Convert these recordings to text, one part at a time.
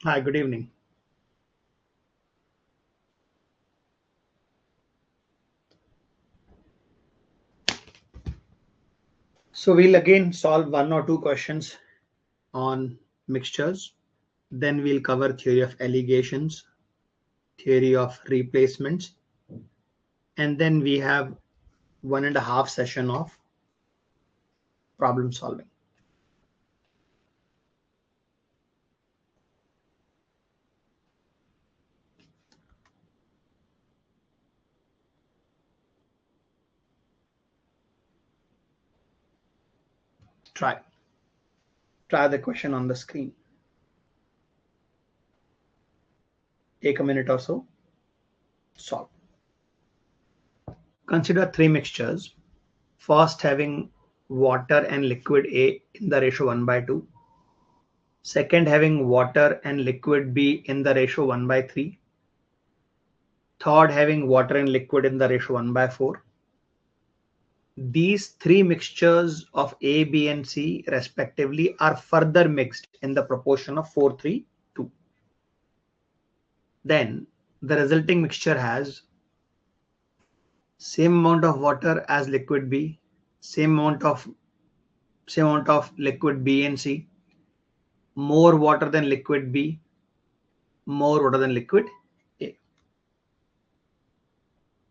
Hi, good evening. So we'll again solve one or two questions on mixtures. Then we'll cover theory of allegations, theory of replacements, and then we have 1.5 session of problem solving. Try the question on the screen. Take a minute or so. Solve. Consider three mixtures. First having water and liquid A in the ratio 1/2. Second having water and liquid B in the ratio 1/3. Third having water and liquid in the ratio 1/4. These three mixtures of A, B, and C respectively are further mixed in the proportion of 4:3:2. Then the resulting mixture has same amount of water as liquid B, same amount of liquid B and C, more water than liquid B, more water than liquid A.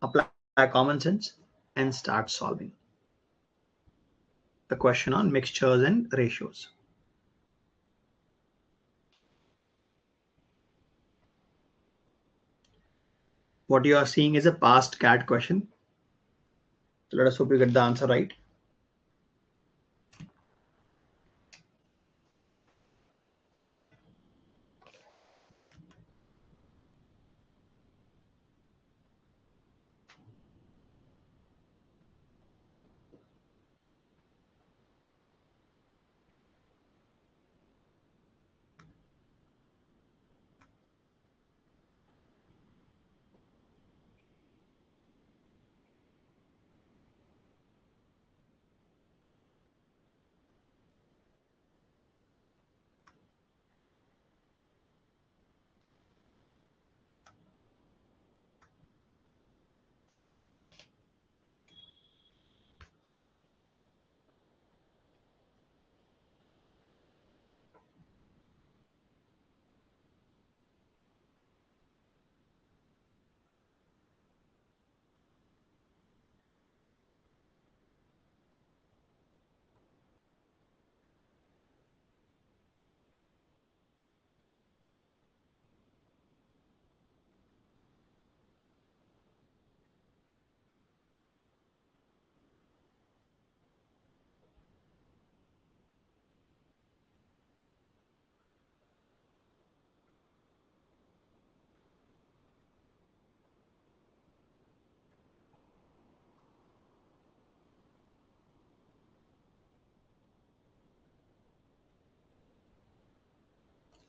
Apply common sense and start solving the question on mixtures and ratios. What you are seeing is a past CAT question. So let us hope you get the answer right.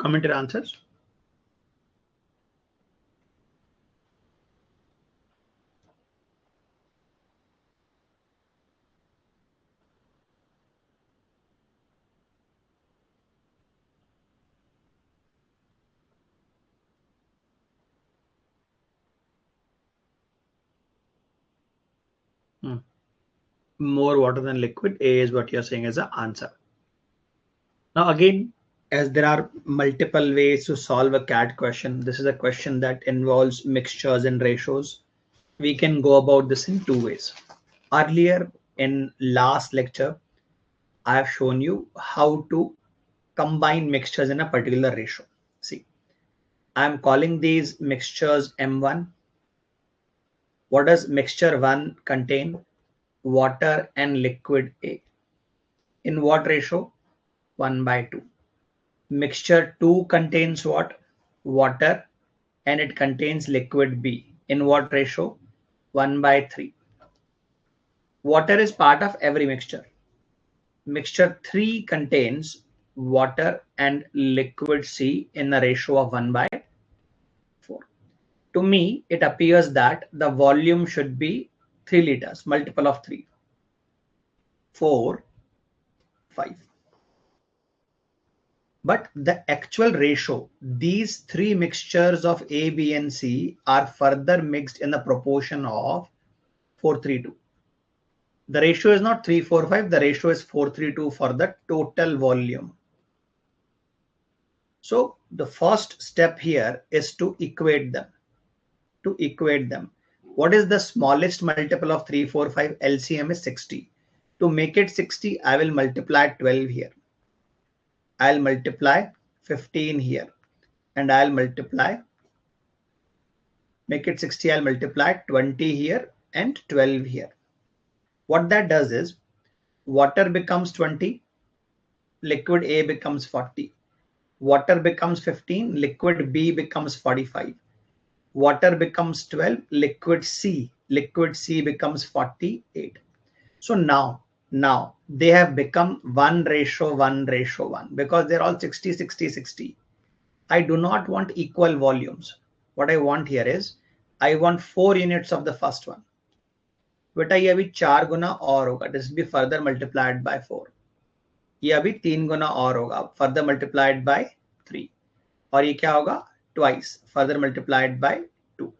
Comment your answers. More water than liquid A is what you're saying as the answer. Now again, as there are multiple ways to solve a CAT question, this is a question that involves mixtures and ratios. We can go about this in two ways. Earlier in last lecture, I have shown you how to combine mixtures in a particular ratio. See, I'm calling these mixtures M1. What does mixture 1 contain? Water and liquid A. In what ratio? 1/2. Mixture 2 contains what? Water, and it contains liquid B. In what ratio? 1/3. Water is part of every mixture. Mixture 3 contains water and liquid C in a ratio of 1/4. To me, it appears that the volume should be 3 liters, multiple of 3, 4, 5. But the actual ratio, these three mixtures of A, B, and C are further mixed in the proportion of 4:3:2. The ratio is not 3:4:5, the ratio is 4:3:2 for the total volume. So the first step here is to equate them. What is the smallest multiple of 3:4:5? LCM is 60. To make it 60, I will multiply 12 here. I'll multiply 15 here. And I'll multiply, make it 60, I'll multiply 20 here and 12 here. What that does is, water becomes 20, liquid A becomes 40. Water becomes 15, liquid B becomes 45. Water becomes 12, liquid C becomes 48. So now they have become 1:1:1 because they're all 60, 60, 60. I do not want equal volumes. What I want here is, I want 4 units of the first one. बेटा ये अभी 4 गुना और होगा, this will be further multiplied by 4. ये अभी 3 गुना और होगा, further multiplied by 3. और ये क्या होगा? Twice, further multiplied by 2.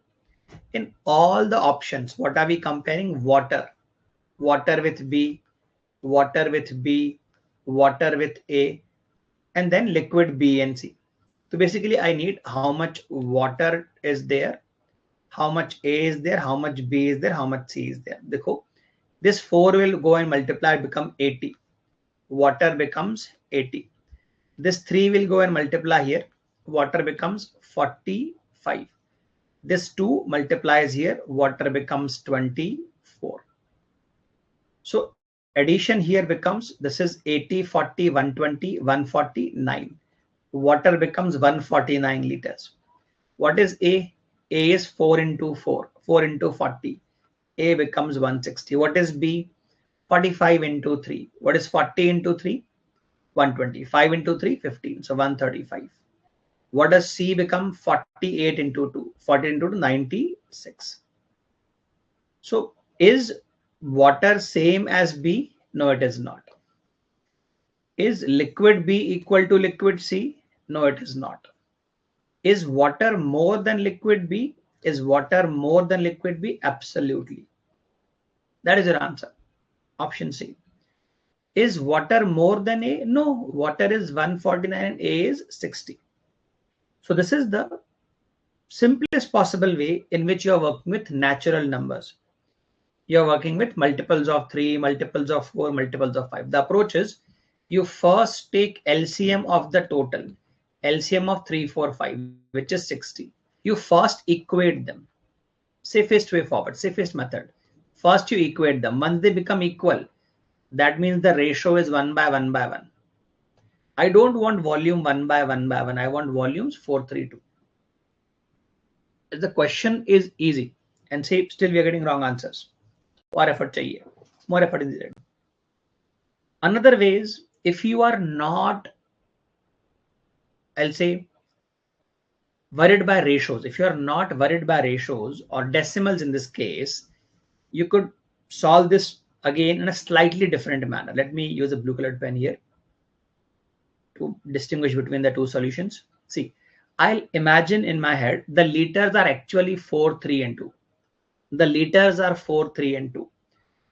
In all the options, what are we comparing? Water with B, water with B, water with A, and then liquid B and C. So basically I need how much water is there, how much A is there, how much B is there, how much C is there. देखो, this 4 will go and multiply, become 80. Water becomes 80. This 3 will go and multiply here. Water becomes 45. This 2 multiplies here. Water becomes 24. So addition here becomes, this is 80, 40, 120, 149. Water becomes 149 liters. What is A? A is 4 into 4, 4 into 40. A becomes 160. What is B? 45 into 3. What is 40 into 3? 120. 5 into 3, 15. So 135. What does C become? 48 into 2. 40 into 2, 96. So is water same as B? No, it is not. Is liquid B equal to liquid C? No, it is not. Is water more than liquid B? Is water more than liquid B? Absolutely. That is your answer. Option C. Is water more than A? No, water is 149 and A is 60. So this is the simplest possible way in which you are working with natural numbers. You are working with multiples of 3, multiples of 4, multiples of 5. The approach is, you first take LCM of the total, LCM of 3, 4, 5, which is 60. You first equate them. Safest way forward, safest method. First you equate them. Once they become equal, that means the ratio is 1/1/1. I don't want volume 1/1/1. I want volumes 4:3:2. The question is easy, and say still we are getting wrong answers. More effort चाहिए. More effort is needed. Another way is, if you are not, I'll say, worried by ratios, if you are not worried by ratios or decimals in this case, you could solve this again in a slightly different manner. Let me use a blue colored pen here to distinguish between the two solutions. See, I'll imagine in my head the liters are actually 4, 3, and 2. The liters are 4, 3, and 2.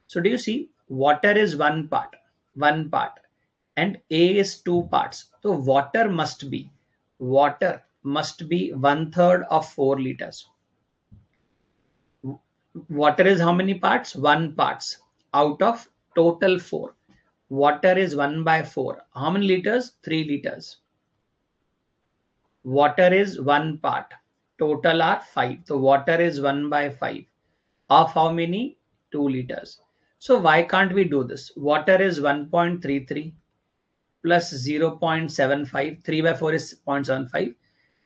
So do you see, water is one part, and A is 2 parts. So water must be 1/3 of 4 liters. Water is how many parts? 1 parts out of total 4. Water is 1/4. How many liters? 3 liters. Water is 1 part. Total are 5. So water is 1 by 5 of how many? 2 liters. So why can't we do this? Water is 1.33 plus 0.75. 3 by 4 is 0.75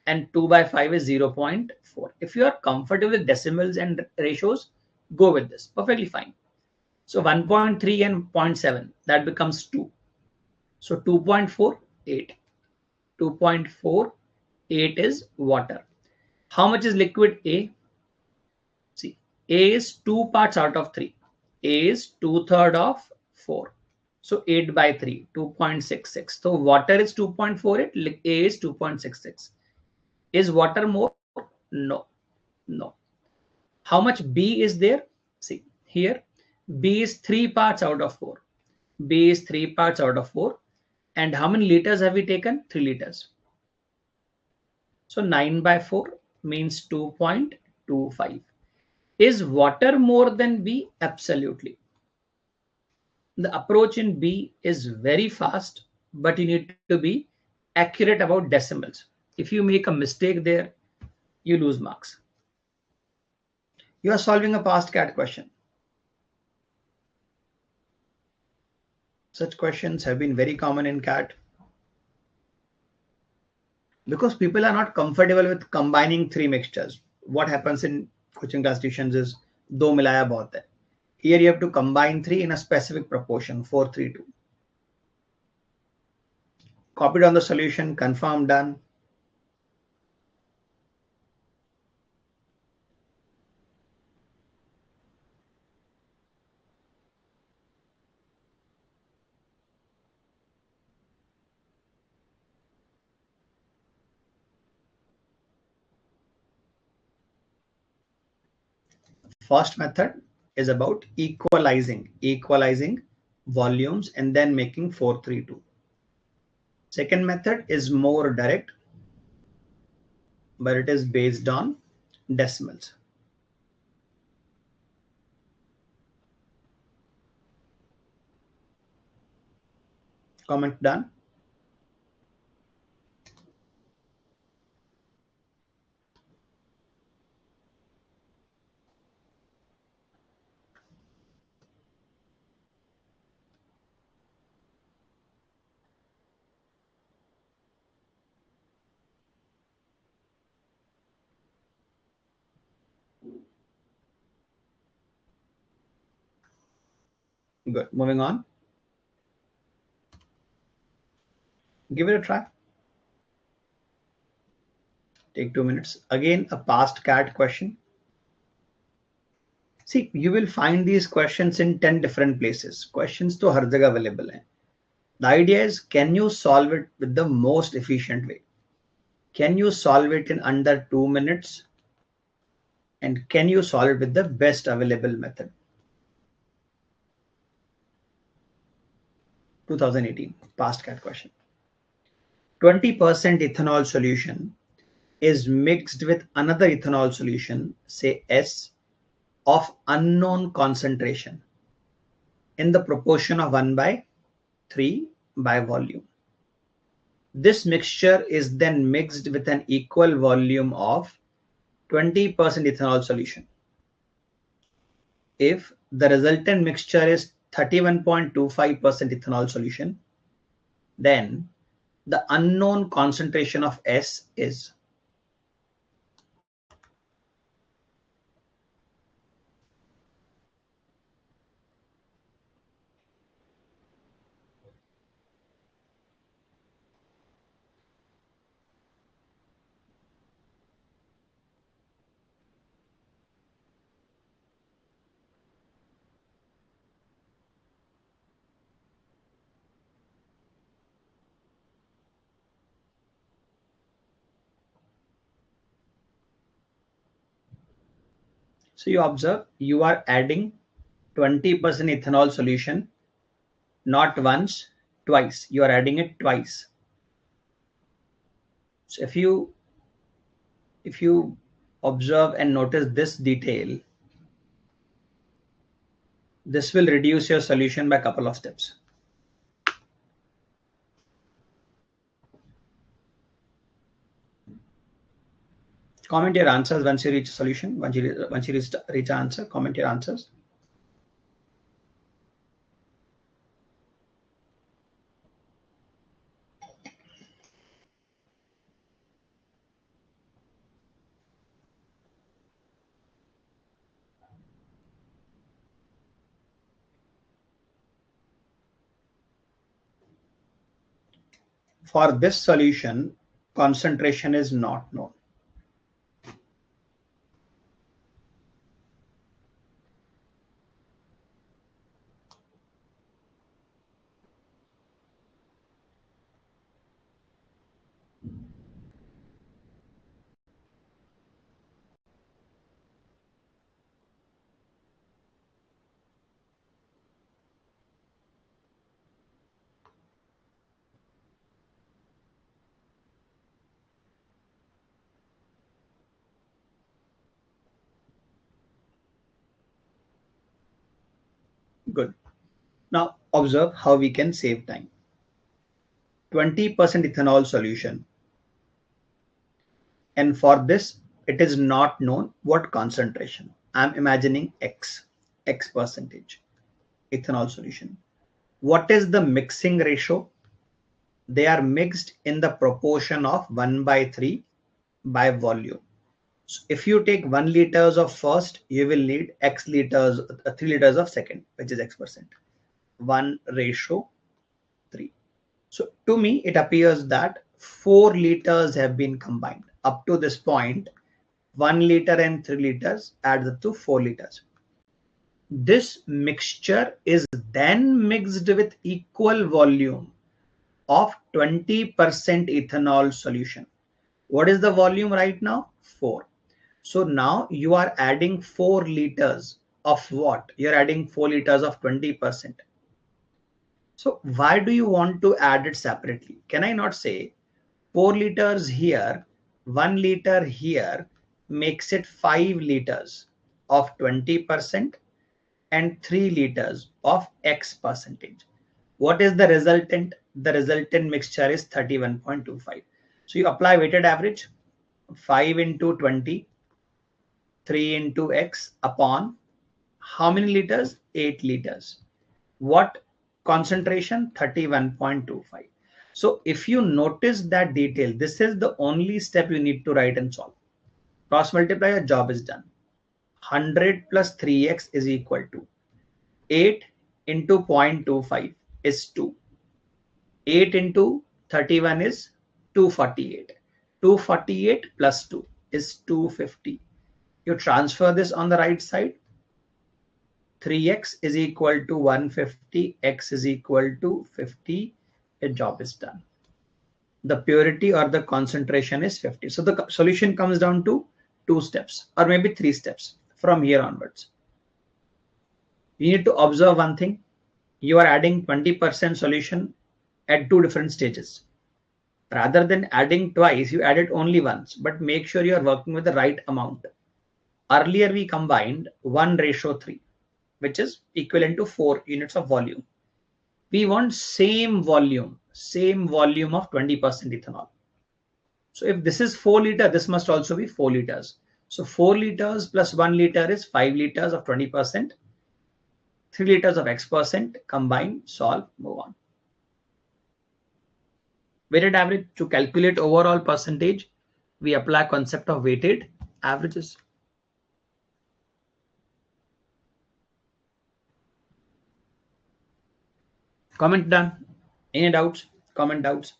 and 2 by 5 is 0.4. If you are comfortable with decimals and ratios, go with this. Perfectly fine. So 1.3 and zero point 0.7, that becomes 2. So 2.48. 2.48 is water. How much is liquid A? See, A is 2 parts out of 3. A is 2/3 of 4. So 8 by 3, 2.66. So water is 2.48, A is 2.66. Is water more? No, no. How much B is there? See, here B is 3 parts out of 4. B is 3 parts out of 4. And how many liters have we taken? 3 liters. So 9 by 4 means 2.25. Is water more than B? Absolutely. The approach in B is very fast, but you need to be accurate about decimals. If you make a mistake there, you lose marks. You are solving a past CAT question. Such questions have been very common in CAT because people are not comfortable with combining 3 mixtures. What happens in coaching class tuitions is do milaya bahut hai. Here you have to combine 3 in a specific proportion, 4, 3, 2. Copied on the solution, confirm, done. First method is about equalizing volumes and then making 432. Second method is more direct, but it is based on decimals. Comment done. Good. Moving on. Give it a try. Take 2 minutes. Again, a past CAT question. See, you will find these questions in 10 different places. Questions to har jagah available hai. The idea is, can you solve it with the most efficient way? Can you solve it in under 2 minutes? And can you solve it with the best available method? 2018 past CAT question. 20% ethanol solution is mixed with another ethanol solution, say S, of unknown concentration in the proportion of 1 by 3 by volume. This mixture is then mixed with an equal volume of 20% ethanol solution. If the resultant mixture is 31.25% ethanol solution, then the unknown concentration of S is. So you observe, you are adding 20% ethanol solution, not once, twice. You are adding it twice. So if you observe and notice this detail, this will reduce your solution by a couple of steps. Comment your answers once you reach a solution. Once you reach an answer, comment your answers. For this solution, concentration is not known. Good. Now observe how we can save time. 20% ethanol solution. And for this, it is not known what concentration. I'm imagining X percentage ethanol solution. What is the mixing ratio? They are mixed in the proportion of 1/3 by volume. So if you take 1 liters of first, you will need X liters, 3 liters of second, which is X%. 1:3. So to me, it appears that 4 liters have been combined. Up to this point, 1 liter and 3 liters adds up to 4 liters. This mixture is then mixed with equal volume of 20% ethanol solution. What is the volume right now? 4. So now you are adding 4 liters of what? You're adding 4 liters of 20%. So why do you want to add it separately? Can I not say 4 liters here, 1 liter here makes it 5 liters of 20% and 3 liters of X percentage? What is the resultant? The resultant mixture is 31.25. So you apply weighted average, 5 into 20, 3 into X upon how many liters? 8 liters. What concentration? 31.25. So if you notice that detail, this is the only step you need to write and solve. Cross multiply, your job is done. 100 plus 3x is equal to 8 into 0.25 is 2. 8 into 31 is 248. 248 plus 2 is 250. You transfer this on the right side. 3x is equal to 150, x is equal to 50. A job is done. The purity or the concentration is 50. So the solution comes down to 2 steps or maybe 3 steps from here onwards. You need to observe one thing. You are adding 20% solution at 2 different stages. Rather than adding twice, you add it only once, but make sure you are working with the right amount. Earlier we combined 1:3, which is equivalent to 4 units of volume. We want same volume of 20% ethanol. So if this is 4 liter, this must also be 4 liters. So 4 liters plus 1 liter is 5 liters of 20%, 3 liters of X%, combine, solve, move on. Weighted average, to calculate overall percentage, we apply concept of weighted averages. Comment done. Any doubts? Comment doubts.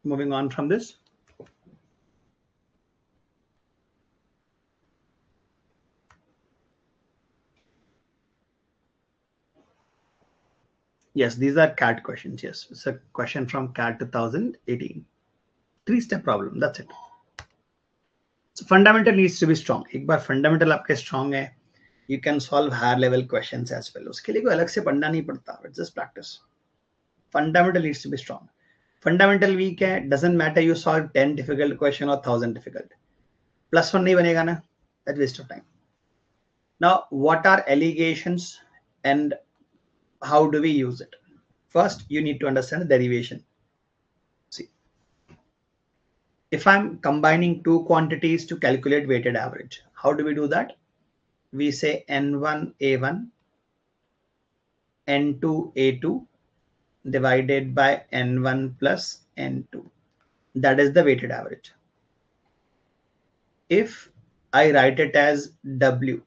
Moving on from this. Yes, these are CAT questions. Yes, it's a question from CAT 2018. 3-step problem. That's it. So fundamental needs to be strong. एक बार fundamental आपके strong है, you can solve higher level questions as well. उसके लिए कोई अलग से पढ़ना नहीं पड़ता. It's just practice. Fundamental needs to be strong. Fundamental weak है, doesn't matter you solve 10 difficult question or 1000 difficult. +1 नहीं बनेगा ना. That's waste of time. Now, what are allegations and how do we use it? First, you need to understand the derivation. See, if I'm combining two quantities to calculate weighted average, how do we do that? We say N1A1, N2A2 divided by N1 plus N2. That is the weighted average. If I write it as W,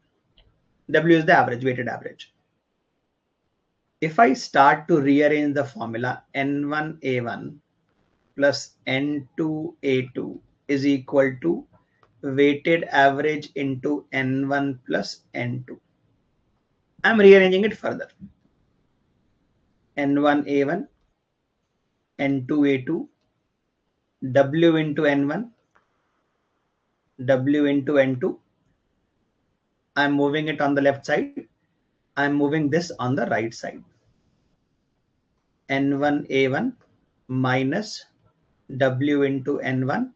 W is the average, weighted average. If I start to rearrange the formula, N1A1 plus N2A2 is equal to weighted average into N1 plus N2. I'm rearranging it further. N1A1, N2A2, W into N1, W into N2. I'm moving it on the left side. I'm moving this on the right side. N1A1 minus W into N1,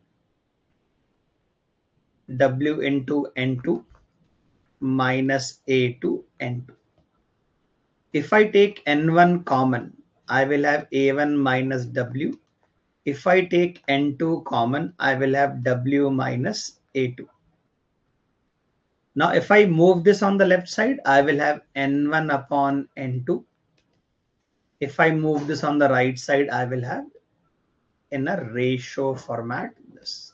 W into N2 minus A2 N2. If I take N1 common, I will have A1 minus W. If I take N2 common, I will have W minus A2. Now, if I move this on the left side, I will have N1 upon N2. If I move this on the right side, I will have in a ratio format this.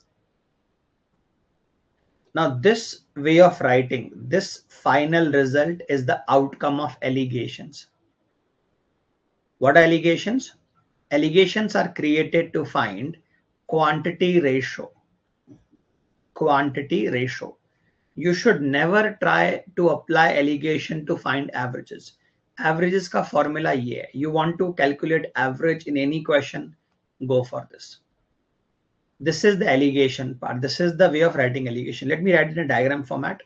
Now, this way of writing, this final result is the outcome of allegations. What are allegations? Allegations are created to find quantity ratio. Quantity ratio. You should never try to apply allegation to find averages. Averages का formula ये है. You want to calculate average in any question, go for this. This is the allegation part. This is the way of writing allegation. Let me write it in a diagram format.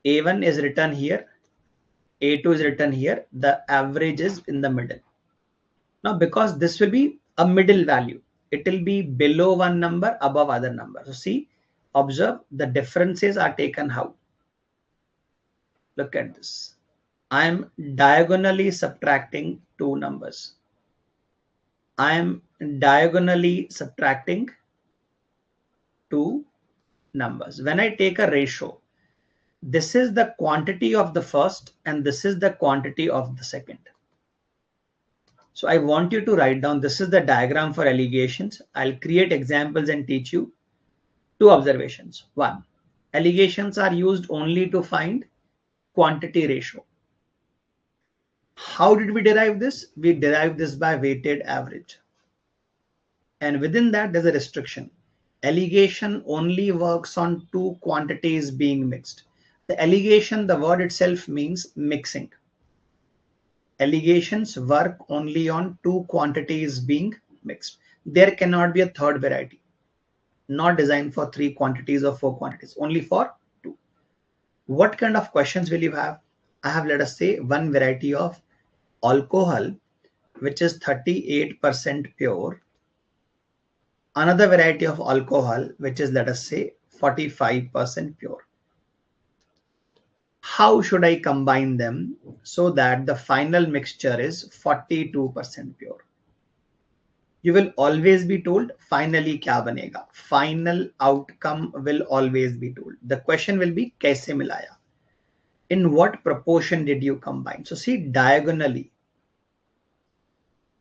A1 is written here. A2 is written here. The average is in the middle. Now, because this will be a middle value, it will be below one number, above other number. So see, observe the differences are taken how? Look at this. I am diagonally subtracting two numbers. I am diagonally subtracting two numbers. When I take a ratio, this is the quantity of the first and this is the quantity of the second. So I want you to write down, this is the diagram for allegations. I'll create examples and teach you two observations. One, allegations are used only to find quantity ratio. How did we derive this? We derived this by weighted average. And within that, there's a restriction. Allegation only works on two quantities being mixed. The allegation, the word itself means mixing. Allegations work only on two quantities being mixed. There cannot be a third variety. Not designed for three quantities or four quantities, only for two. What kind of questions will you have? I have, let us say, one variety of alcohol, which is 38% pure. Another variety of alcohol, which is, let us say, 45% pure. How should I combine them so that the final mixture is 42% pure? You will always be told finally क्या बनेगा. Final outcome will always be told. The question will be कैसे मिलाया? In what proportion did you combine? So see, diagonally.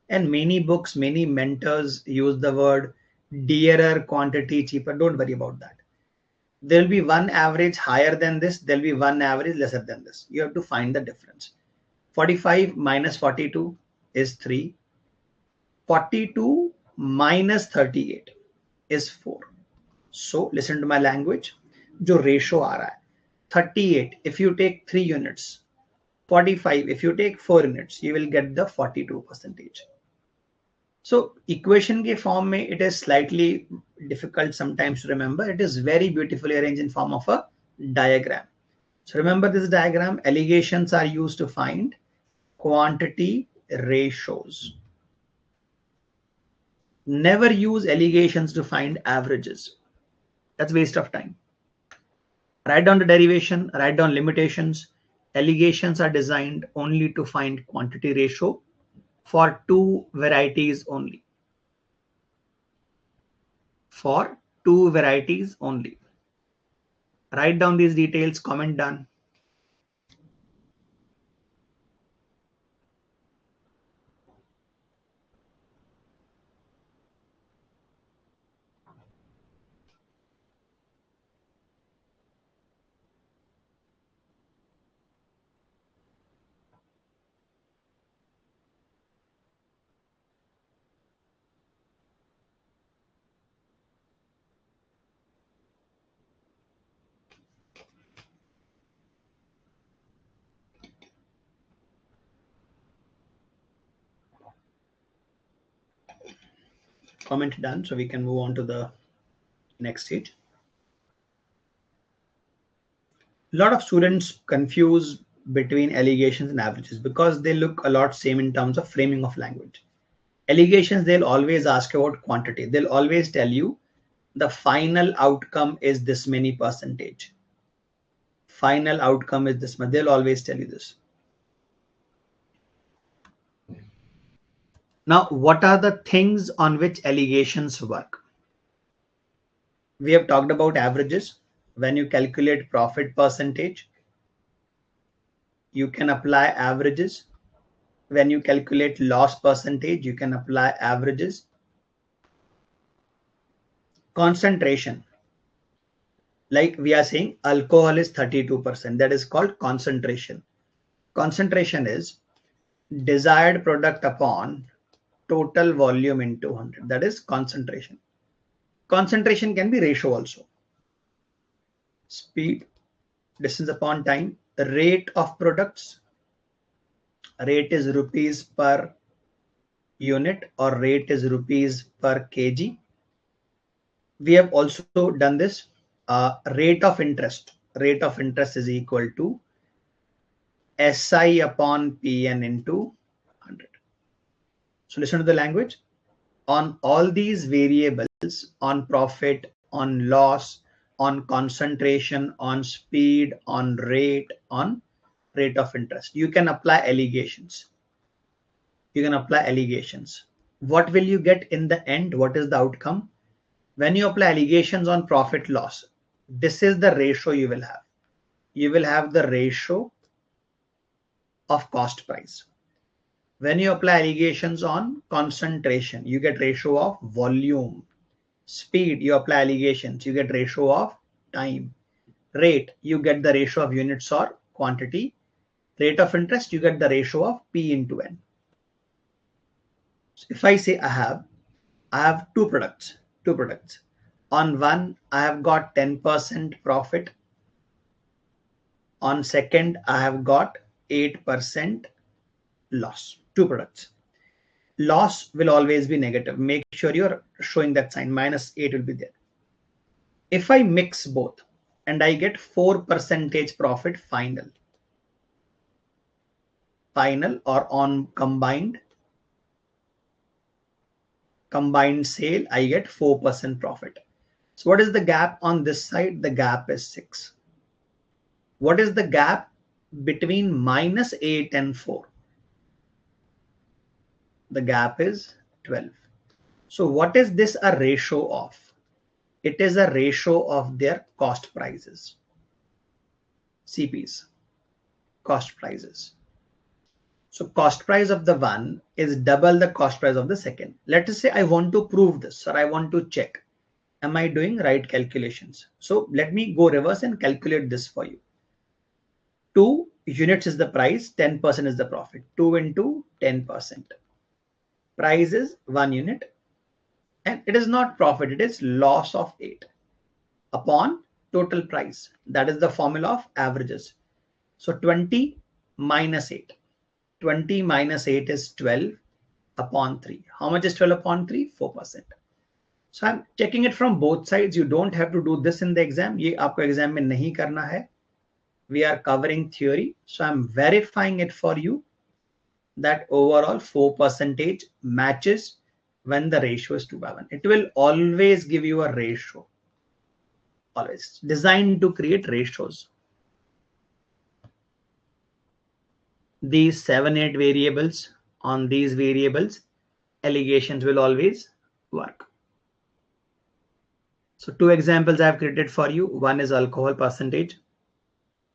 And many books, many mentors use the word dearer, quantity cheaper. Don't worry about that. There will be one average higher than this. There will be one average lesser than this. You have to find the difference. 45 minus 42 is 3. 42 minus 38 is 4. So listen to my language. जो ratio आ रहा है 38. If you take 3 units, 45. If you take 4 units, you will get the 42%. So equation के form में it is slightly difficult sometimes to remember. It is very beautifully arranged in form of a diagram. So remember this diagram, allegations are used to find quantity ratios. Never use allegations to find averages. That's waste of time. Write down the derivation, write down limitations. Allegations are designed only to find quantity ratio for two varieties only. For two varieties only. Write down these details, comment done. Comment done, so we can move on to the next stage. A lot of students confuse between allegations and averages because they look a lot same in terms of framing of language. Allegations, they'll always ask about quantity. They'll always tell you the final outcome is this many percentage. Final outcome is this much. They'll always tell you this. Now, what are the things on which allegations work? We have talked about averages. When you calculate profit percentage, you can apply averages. When you calculate loss percentage, you can apply averages. Concentration. Like we are saying, alcohol is 32%. That is called concentration. Concentration is desired product upon total volume into 100. That is concentration. Concentration can be ratio also. Speed, distance upon time, rate of products. Rate is rupees per unit or rate is rupees per kg. We have also done this. Rate of interest. Rate of interest is equal to SI upon PN into 100. So listen to the language. On all these variables, on profit, on loss, on concentration, on speed, on rate of interest, you can apply allegations. You can apply allegations. What will you get in the end? What is the outcome? When you apply allegations on profit loss, this is the ratio you will have. You will have the ratio of cost price. When you apply allegations on concentration, you get ratio of volume. Speed, you apply allegations, you get ratio of time. Rate, you get the ratio of units or quantity. Rate of interest, you get the ratio of P into N. So if I say I have two products. On one, I have got 10% profit. On second, I have got 8% loss. Two products. Loss will always be negative. Make sure you're showing that sign. -8 will be there. If I mix both and I get 4% profit final or on combined sale, I get 4% profit. So what is the gap on this side? The gap is 6. What is the gap between -8 and 4? The gap is 12. So what is this a ratio of? It is a ratio of their cost prices. CPs, cost prices. So cost price of the one is double the cost price of the second. Let us say I want to prove this or I want to check. Am I doing right calculations? So let me go reverse and calculate this for you. 2 units is the price, 10% is the profit. 2 into 10%. Price is 1 unit. And it is not profit, it is loss of 8 upon total price. That is the formula of averages. So 20 minus 8. 20 minus 8 is 12 upon 3. How much is 12 upon 3? 4%. So I'm checking it from both sides. You don't have to do this in the exam. ये आपको exam में नहीं करना है. We are covering theory. So I'm verifying it for you that overall 4% matches when the ratio is 2/1. It will always give you a ratio. Always designed to create ratios. These 7-8 variables, on these variables, allegations will always work. So 2 examples I have created for you. One is alcohol percentage.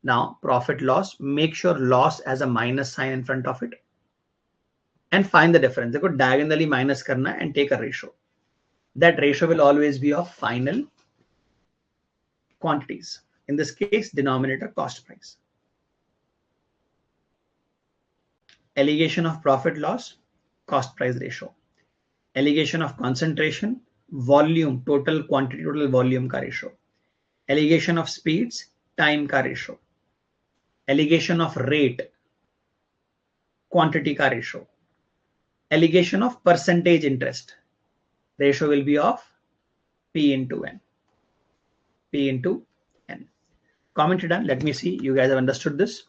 Now profit loss, make sure loss has a minus sign in front of it and find the difference. देखो diagonally minus करना and take a ratio. That ratio will always be of final quantities. In this case, denominator cost price. Allegation of profit loss, cost price ratio. Allegation of concentration, volume, total quantity, total volume का ratio. Allegation of speeds, time का ratio. Allegation of rate, quantity का ratio. Allegation of percentage interest, ratio will be of P into N. P into N. Comment done. Let me see. You guys have understood this.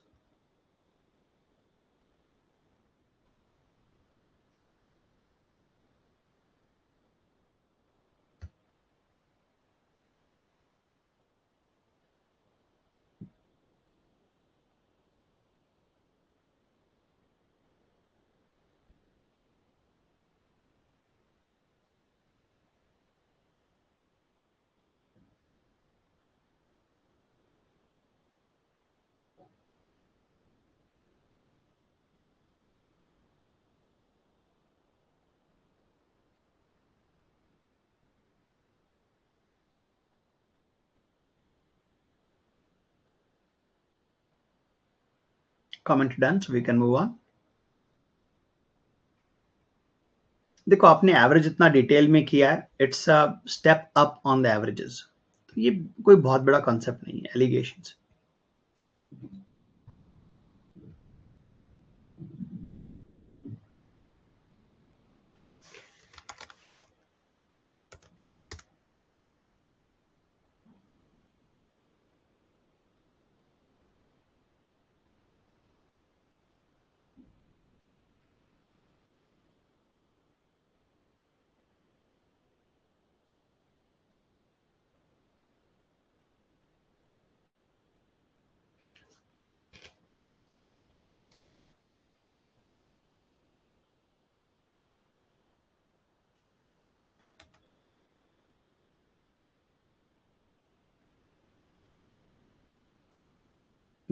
Comment done. So we can move on. देखो आपने average इतना detail में किया है, it's a step up on the averages. तो ये कोई बहुत बड़ा कॉन्सेप्ट नहीं है. Allegations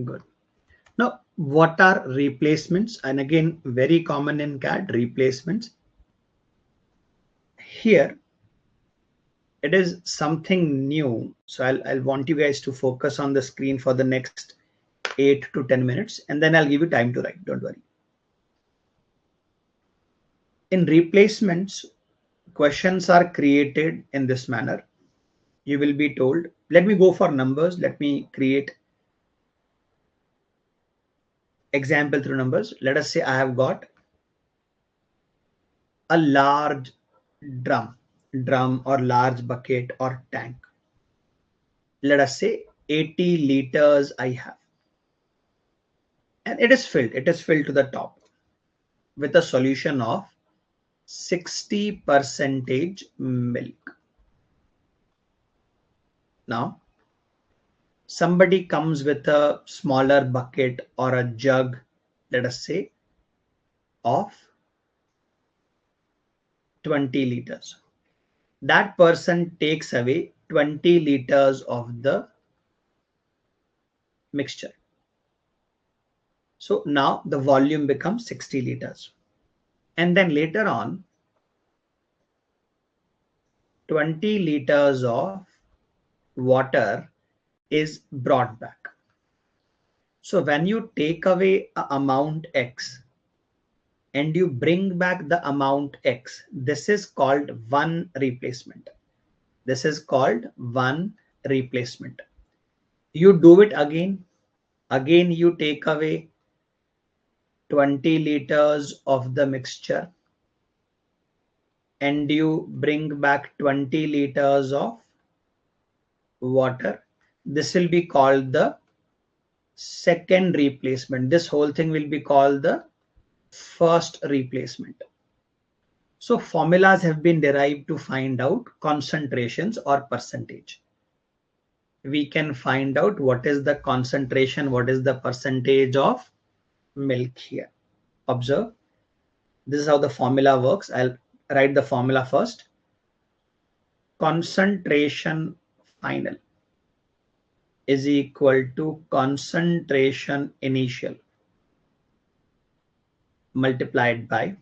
good. Now, what are replacements? And again, very common in CAD, replacements. Here, it is something new. So I'll want you guys to focus on the screen for the next 8 to 10 minutes, and then I'll give you time to write. Don't worry. In replacements, questions are created in this manner. You will be told, let me go for numbers. Let me create example through numbers. Let us say I have got a large drum or large bucket or tank. Let us say 80 liters I have. And it is filled to the top with a solution of 60% milk. Now, somebody comes with a smaller bucket or a jug, let us say, of 20 liters. That person takes away 20 liters of the mixture. So now the volume becomes 60 liters. And then later on, 20 liters of water is brought back. So when you take away an amount X and you bring back the amount X, this is called one replacement. This is called one replacement. You do it again. Again, you take away 20 liters of the mixture and you bring back 20 liters of water, this will be called the second replacement. This whole thing will be called the first replacement. So formulas have been derived to find out concentrations or percentage. We can find out what is the concentration, what is the percentage of milk here. Observe, this is how the formula works. I'll write the formula first. Concentration final is equal to concentration initial multiplied by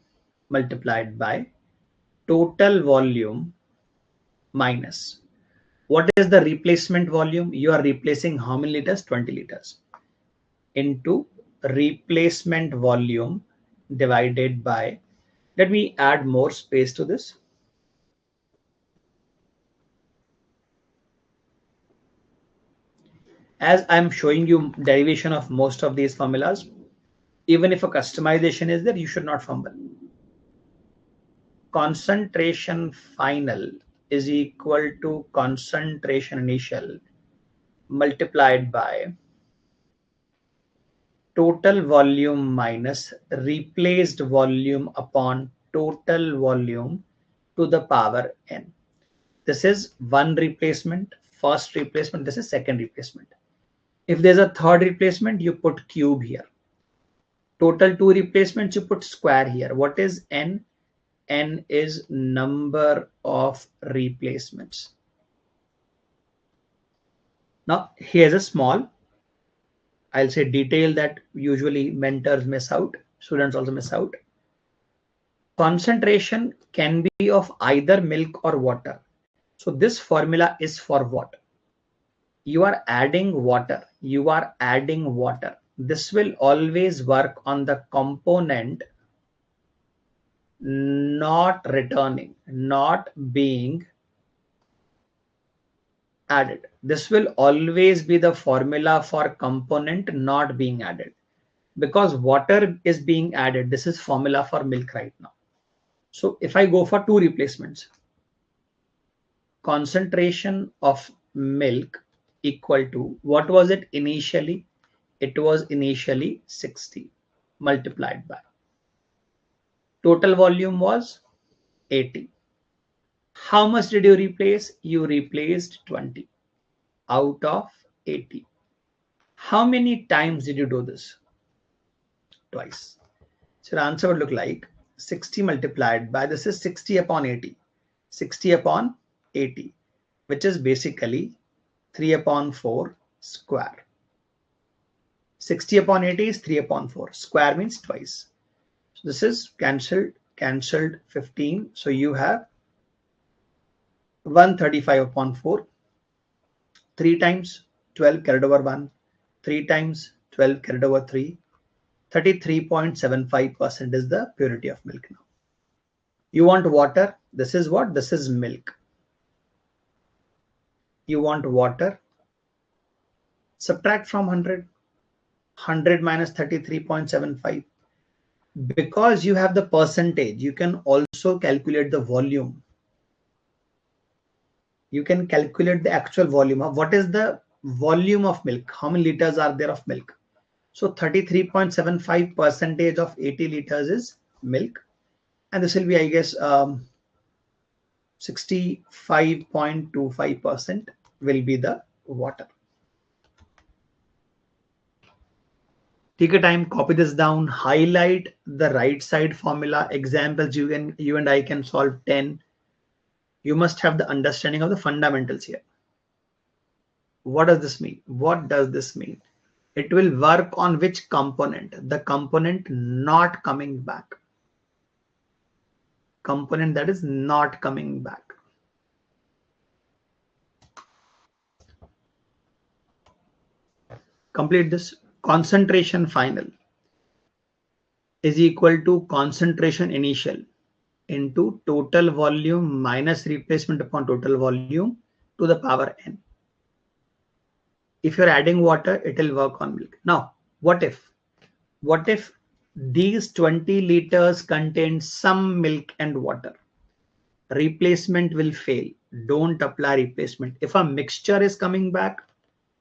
total volume minus what is the replacement volume. You are replacing how many liters? 20 liters into replacement volume divided by, let me add more space to this. As I'm showing you derivation of most of these formulas, even if a customization is there, you should not fumble. Concentration final is equal to concentration initial multiplied by total volume minus replaced volume upon total volume to the power n. This is one replacement, first replacement, this is second replacement. If there's a third replacement, you put cube here. Total two replacements, you put square here. What is n? N is number of replacements. Now here's a small, I'll say detail that usually mentors miss out, students also miss out. Concentration can be of either milk or water. So this formula is for what? You are adding water. This will always work on the component not returning, not being added. This will always be the formula for component not being added, because water is being added. This is formula for milk right now. So if I go for two replacements, concentration of milk equal to, what was it initially? It was initially 60 multiplied by total volume was 80. How much did you replace? You replaced 20 out of 80. How many times did you do this? Twice. So the answer would look like 60 multiplied by, this is 60 upon 80. 60 upon 80, which is basically 3 upon 4 square. 60 upon 80 is 3 upon 4. Square means twice. So this is cancelled 15. So you have 135 upon 4. 3 times 12 carried over 1. 3 times 12 carried over 3. 33.75% is the purity of milk now. You want water. This is what? This is milk. You want water. Subtract from 100. 100 minus 33.75. Because you have the percentage, you can also calculate the volume. You can calculate the actual volume of what is the volume of milk. How many liters are there of milk? So 33.75% of 80 liters is milk. And this will be, I guess, 65.25% will be the water. Take a time, copy this down, highlight the right side formula. Examples you and I can solve 10. You must have the understanding of the fundamentals here. What does this mean? What does this mean? It will work on which component? The component not coming back. Component that is not coming back. Complete this. Concentration final is equal to concentration initial into total volume minus replacement upon total volume to the power n. If you're adding water, it will work on milk. Now, what if These 20 liters contain some milk and water. Replacement will fail. Don't apply replacement. If a mixture is coming back,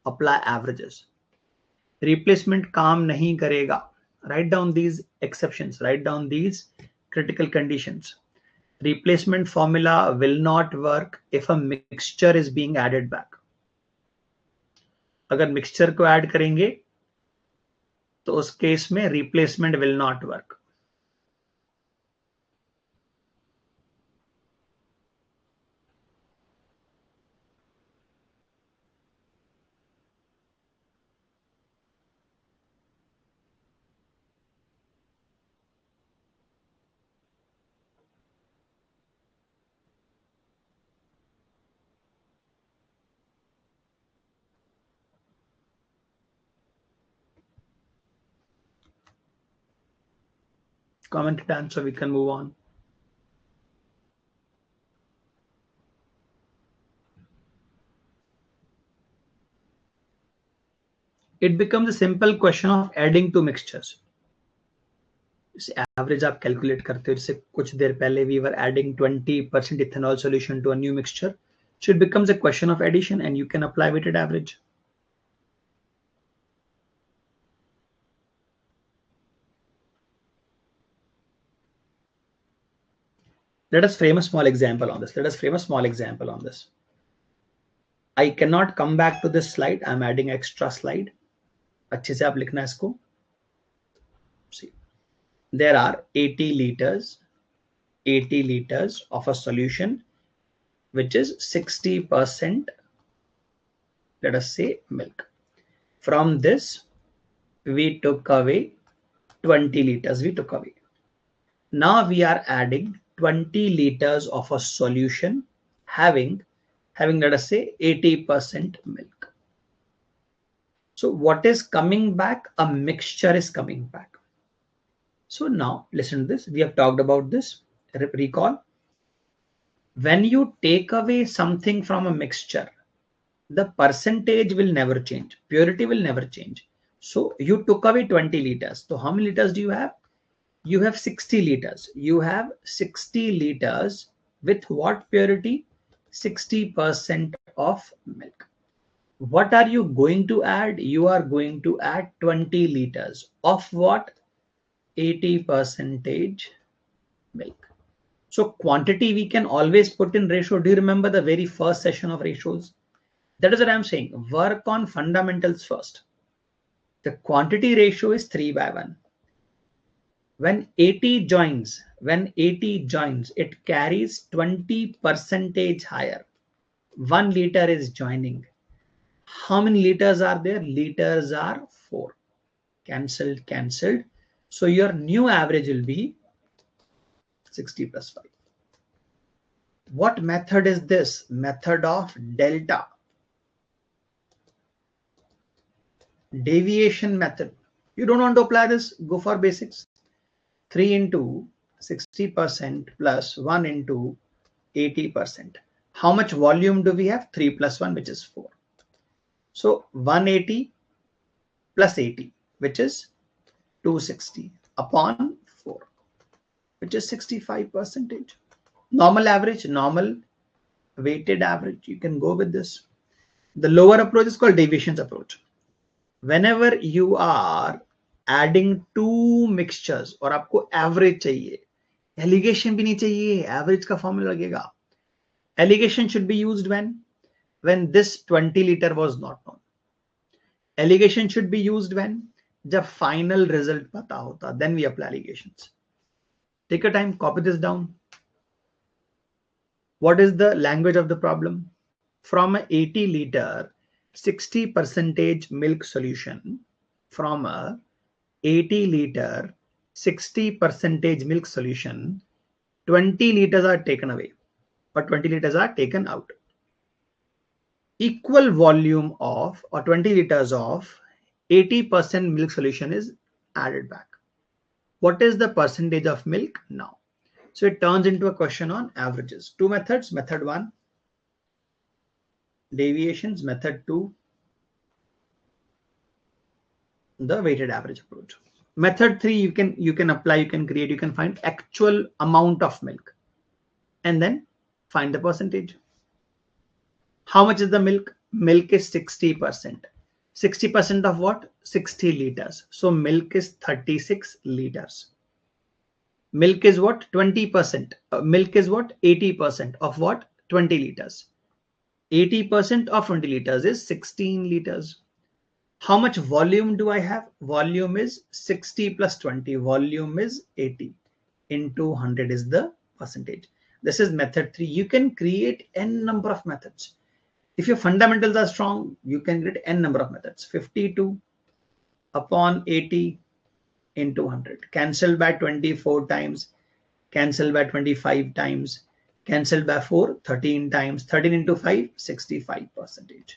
apply averages. Replacement काम नहीं करेगा. Write down these exceptions. Write down these critical conditions. Replacement formula will not work if a mixture is being added back. अगर mixture को add करेंगे तो उस case में replacement will not work. Comment it down so we can move on. It becomes a simple question of adding two mixtures. Average आप calculate करते हो, जैसे कुछ देर पहले we were adding 20% ethanol solution to a new mixture. So it becomes a question of addition and you can apply weighted average. Let us frame a small example on this. I cannot come back to this slide. I'm adding extra slide. अच्छे से आप लिखना इसको. See, there are 80 liters of a solution which is 60%, let us say, milk. From this we took away 20 liters. Now we are adding 20 liters of a solution having let us say 80% milk. So what is coming back? A mixture is coming back. So now listen to this. We have talked about this. Recall. When you take away something from a mixture, the percentage will never change. Purity will never change. So you took away 20 liters. So how many liters do you have? You have 60 liters. You have 60 liters with what purity? 60% of milk. What are you going to add? You are going to add 20 liters of what? 80% milk. So quantity we can always put in ratio. Do you remember the very first session of ratios? That is what I'm saying. Work on fundamentals first. The quantity ratio is 3/1. When 80 joins, it carries 20% higher. 1 liter is joining. How many liters are there? Liters are 4. Cancelled. So your new average will be 60 plus 5. What method is this? Method of delta. Deviation method. You don't want to apply this? Go for basics. 3 into 60% plus 1 into 80%. How much volume do we have? 3 plus 1, which is 4. So 180 plus 80, which is 260 upon 4, which is 65%. Normal average, normal weighted average. You can go with this. The lower approach is called deviations approach. Whenever you are adding two mixtures और आपको average चाहिए, alligation भी नहीं चाहिए, average का formula लगेगा. Alligation should be used when this 20 liter was not known. Alligation should be used when जब final result पता होता, then we apply alligations. Take your time, copy this down. What is the language of the problem? From a 80 liter 60% milk solution, from a 80 liter 60% milk solution, 20 liters are taken away or 20 liters are taken out. Equal volume of or 20 liters of 80% milk solution is added back. What is the percentage of milk now? So it turns into a question on averages. Two methods. Method 1, deviations. Method 2, the weighted average approach. Method 3, you can apply, you can create, you can find actual amount of milk and then find the percentage. How much is the milk? Milk is 60%. 60% of what? 60 liters. So milk is 36 liters. Milk is what? 20%. Milk is what? 80% of what? 20 liters. 80% of 20 liters is 16 liters. How much volume do I have? Volume is 60 plus 20. Volume is 80 into 100 is the percentage. This is method 3. You can create n number of methods. If your fundamentals are strong, you can create n number of methods. 52 upon 80 into 100. Cancel by 24 times. Cancel by 25 times. Cancel by 4, 13 times. 13 into 5, 65%.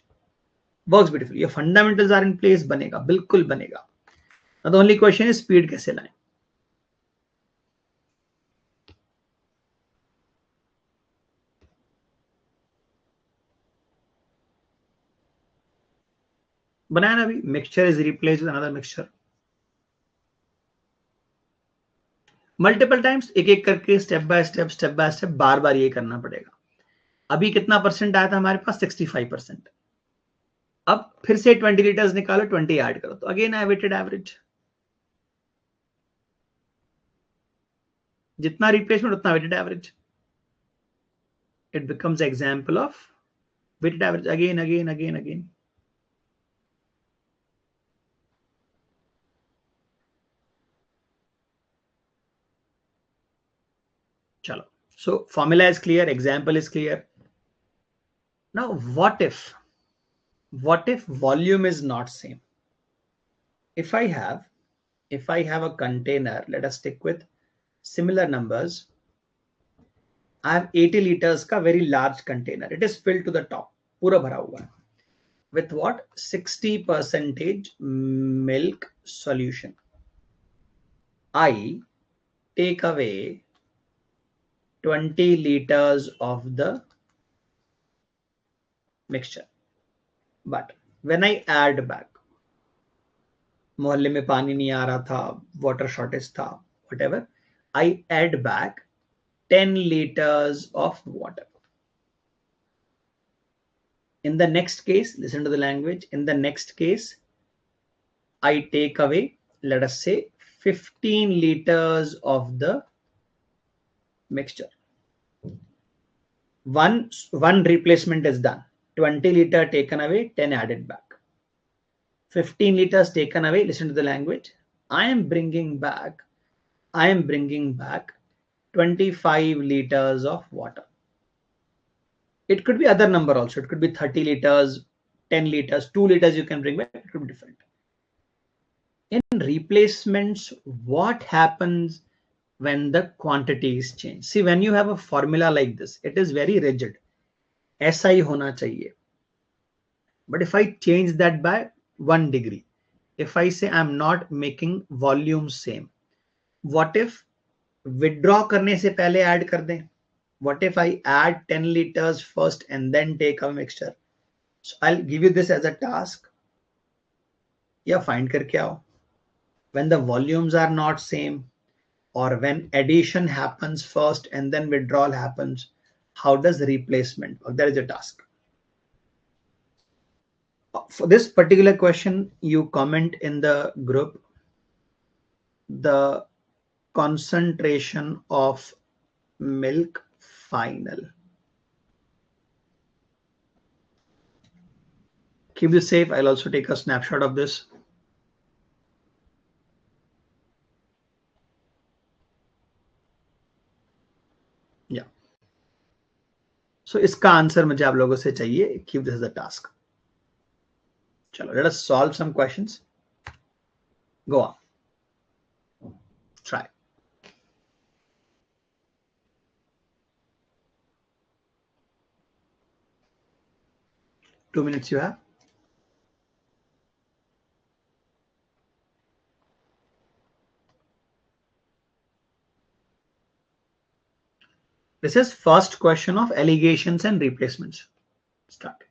Works beautifully. Your fundamentals are in place. बनेगा, बिल्कुल बनेगा. Now the only question is speed कैसे लाएं? बनाया ना अभी. Mixture is replaced with another mixture. Multiple times एक एक करके स्टेप बाय स्टेप बार बार ये करना पड़ेगा. अभी कितना परसेंट आया था हमारे पास? 65%. अब फिर से 20 लीटर्स निकालो, 20 ऐड करो, तो अगेन आई वेटेड एवरेज. जितना रिप्लेसमेंट उतना weighted average. It becomes example of weighted average again. Chalo. So formula is clear, example is clear. Now what if volume is not same? If I have a container, let us stick with similar numbers. I have 80 liters का very large container. It is filled to the top, पूरा भरा हुआ है. With what? 60% milk solution. I take away 20 liters of the mixture. But when I add back, मोहल्ले में पानी नहीं आ रहा था, water shortage था, whatever, I add back 10 liters of water. In the next case, listen to the language. In the next case, I take away, let us say, 15 liters of the mixture. One replacement is done. 20 liter taken away, 10 added back. 15 liters taken away. Listen to the language. I am bringing back 25 liters of water. It could be other number also. It could be 30 liters, 10 liters, 2 liters you can bring back. It could be different. In replacements, what happens when the quantities change? See, when you have a formula like this, it is very rigid. ऐसा ही होना चाहिए. But if I change that by 1 degree, if I say I'm not making volume same, what if withdraw करने से पहले add कर दें? What if I add 10 liters first and then take a mixture? So I'll give you this as a task. Yeah, find करके आओ. When the volumes are not same, or when addition happens first and then withdrawal happens, how does replacement work? That is a task. For this particular question, you comment in the group the concentration of milk final. Keep this safe. I'll also take a snapshot of this. Yeah. So इसका answer मुझे आप लोगों से चाहिए. Keep this as a task. चलो, let us solve some questions. Go on. Try. Two minutes you have. This is first question of allegations and replacements. Start.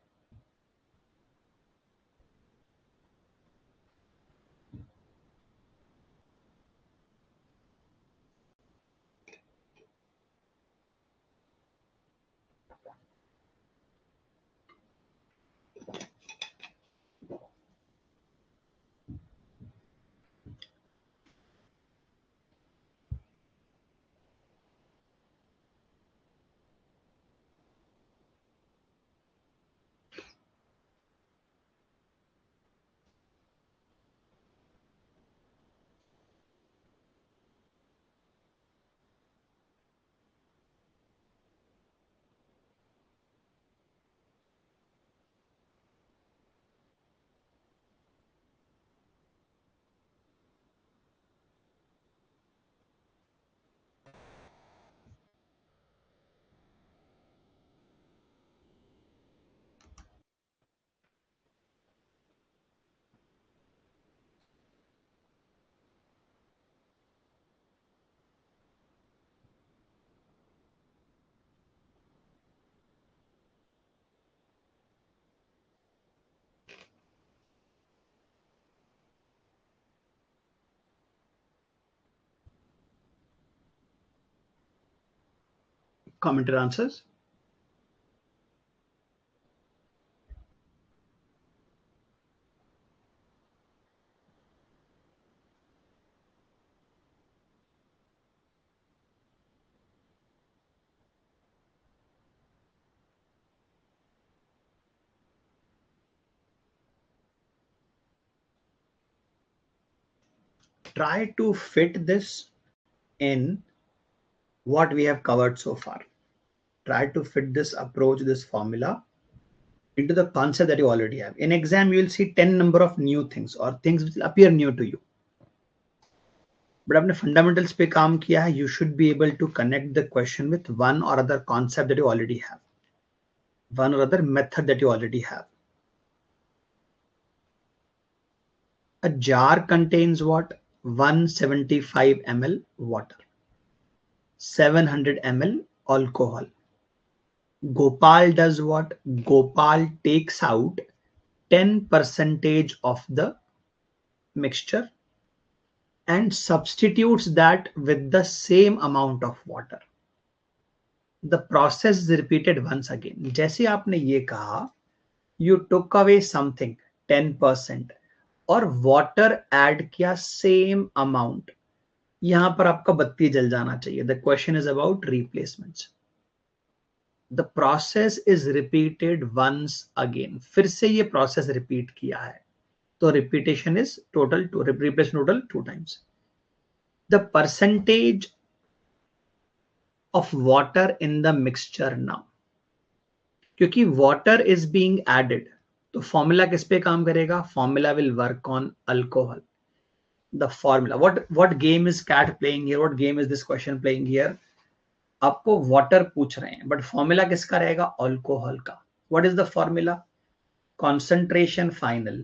comment your answers. Try to fit this in what we have covered so far. Try to fit this approach, this formula into the concept that you already have. In exam, you will see 10 number of new things or things which will appear new to you. But आपने fundamentals पे काम किया है, you should be able to connect the question with one or other concept that you already have, one or other method that you already have. A jar contains what? 175 ml water, 700 ml alcohol. Gopal does what? Gopal takes out 10% of the mixture and substitutes that with the same amount of water. The process is repeated once again. जैसे आपने ये कहा, you took away something 10% और water add किया same amount. यहां पर आपका बत्ती जल जाना चाहिए. The question is about replacements. The process is repeated once again. फिर से ये process repeat किया है. तो repetition is total 2, replace total 2 times. The percentage of water in the mixture now. क्योंकि water is being added, तो formula किस पे काम करेगा? Formula will work on alcohol. The formula. What game is cat playing here? What game is this question playing here? आपको water पूछ रहे हैं, but formula किसका रहेगा? Alcohol का. What is the formula? Concentration final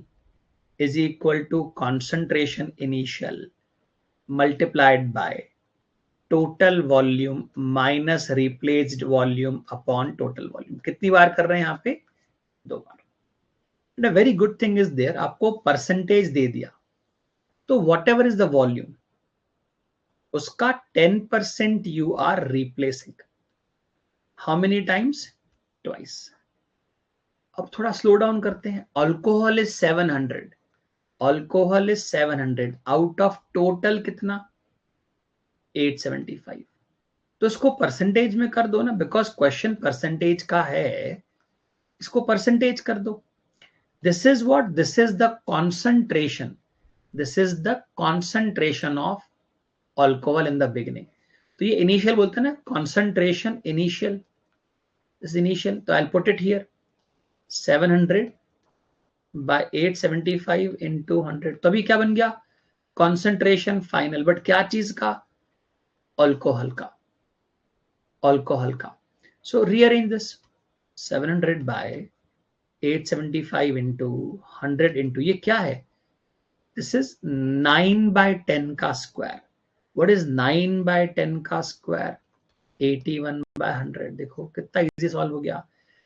is equal to concentration initial multiplied by total volume minus replaced volume upon total volume. कितनी बार कर रहे हैं यहाँ पे? 2 बार. And a very good thing is there, आपको percentage दे दिया, तो whatever is the volume, उसका 10% you are replacing. How many times? Twice. अब थोड़ा स्लो डाउन करते हैं. Alcohol is 700. Alcohol is 700 out of total कितना? 875. तो इसको परसेंटेज में कर दो ना, बिकॉज क्वेश्चन परसेंटेज का है. इसको परसेंटेज कर दो. This is what? This is the concentration. This is the concentration of alcohol in the beginning. तो ये initial बोलते हैं ना, concentration initial. This is initial. तो I'll put it here. 700 by 875 into 100. तो अभी क्या बन गया? Concentration final. But क्या चीज का? Alcohol का. Alcohol का. So rearrange this. 700 by 875 into 100 into ये क्या है? This is 9 by 10 का square. What is 9 by 10 का square? 81 by 100. देखो कितना easy solve हो गया.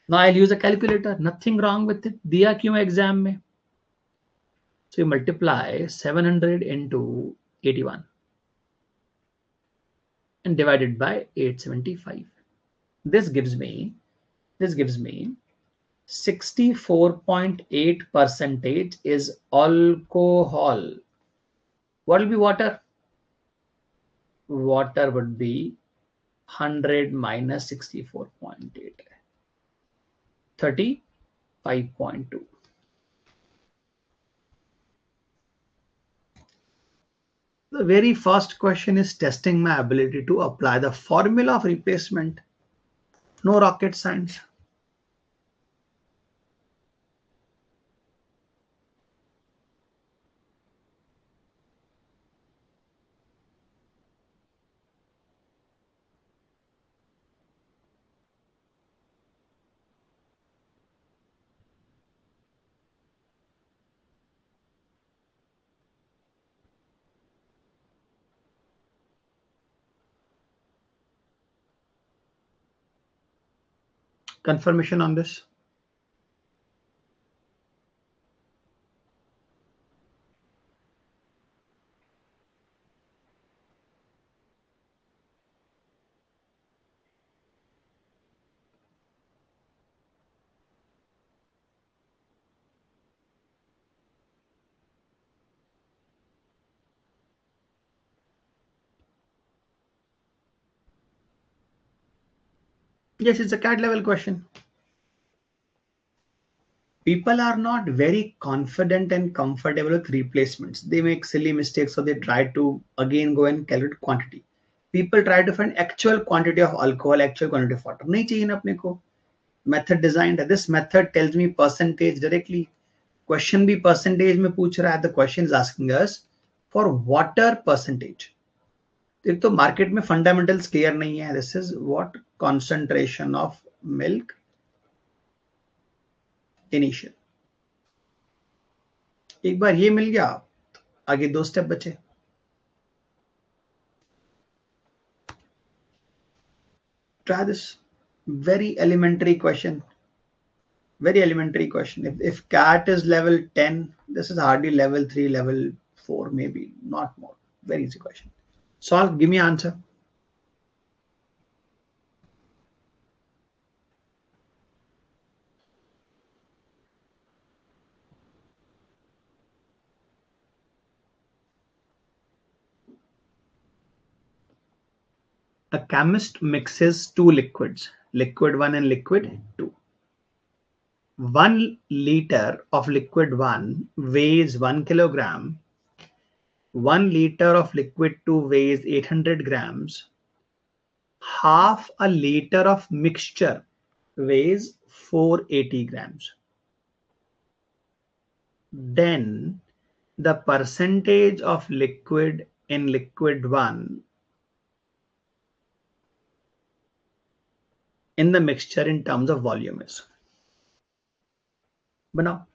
Now I'll use a calculator. Nothing wrong with it. दिया क्यों एग्जाम में? So you multiply 700 into 81 and divided by 875. This gives me 64.8% is alcohol. What will be water? Water would be 100 minus 64.8. 35.2. The very first question is testing my ability to apply the formula of replacement. No rocket science. Confirmation on this? Yes, it's a CAT level question. People are not very confident and comfortable with replacements. They make silly mistakes, so they try to again go and calculate quantity. People try to find actual quantity of alcohol, actual quantity of water. नहीं चाहिए ना अपने को. Method designed. This method tells me percentage directly. Question भी percentage में पूछ रहा है. The question is asking us for water percentage. एक तो मार्केट में फंडामेंटल्स क्लियर नहीं है. This is what concentration of milk initial. एक बार ये मिल गया, आगे 2 स्टेप बचे. Try this. Very elementary question. Very elementary question. If CAT is level 10, this is hardly level 3, level 4, maybe not more. Very easy question. Solve. Give me answer. A chemist mixes 2 liquids, liquid 1 and liquid 2. 1 liter of liquid 1 weighs 1 kilogram. 1 liter of liquid 2 weighs 800 grams. Half a liter of mixture weighs 480 grams. Then the percentage of liquid in liquid 1 in the mixture in terms of volume is. Banao.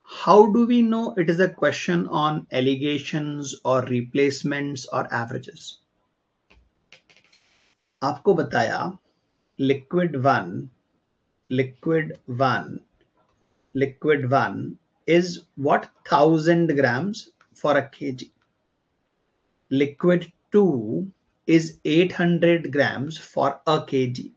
How do we know it is a question on allegations or replacements or averages? आपको बताया liquid 1 is what 1000 grams for a kg. Liquid 2 is 800 grams for a kg.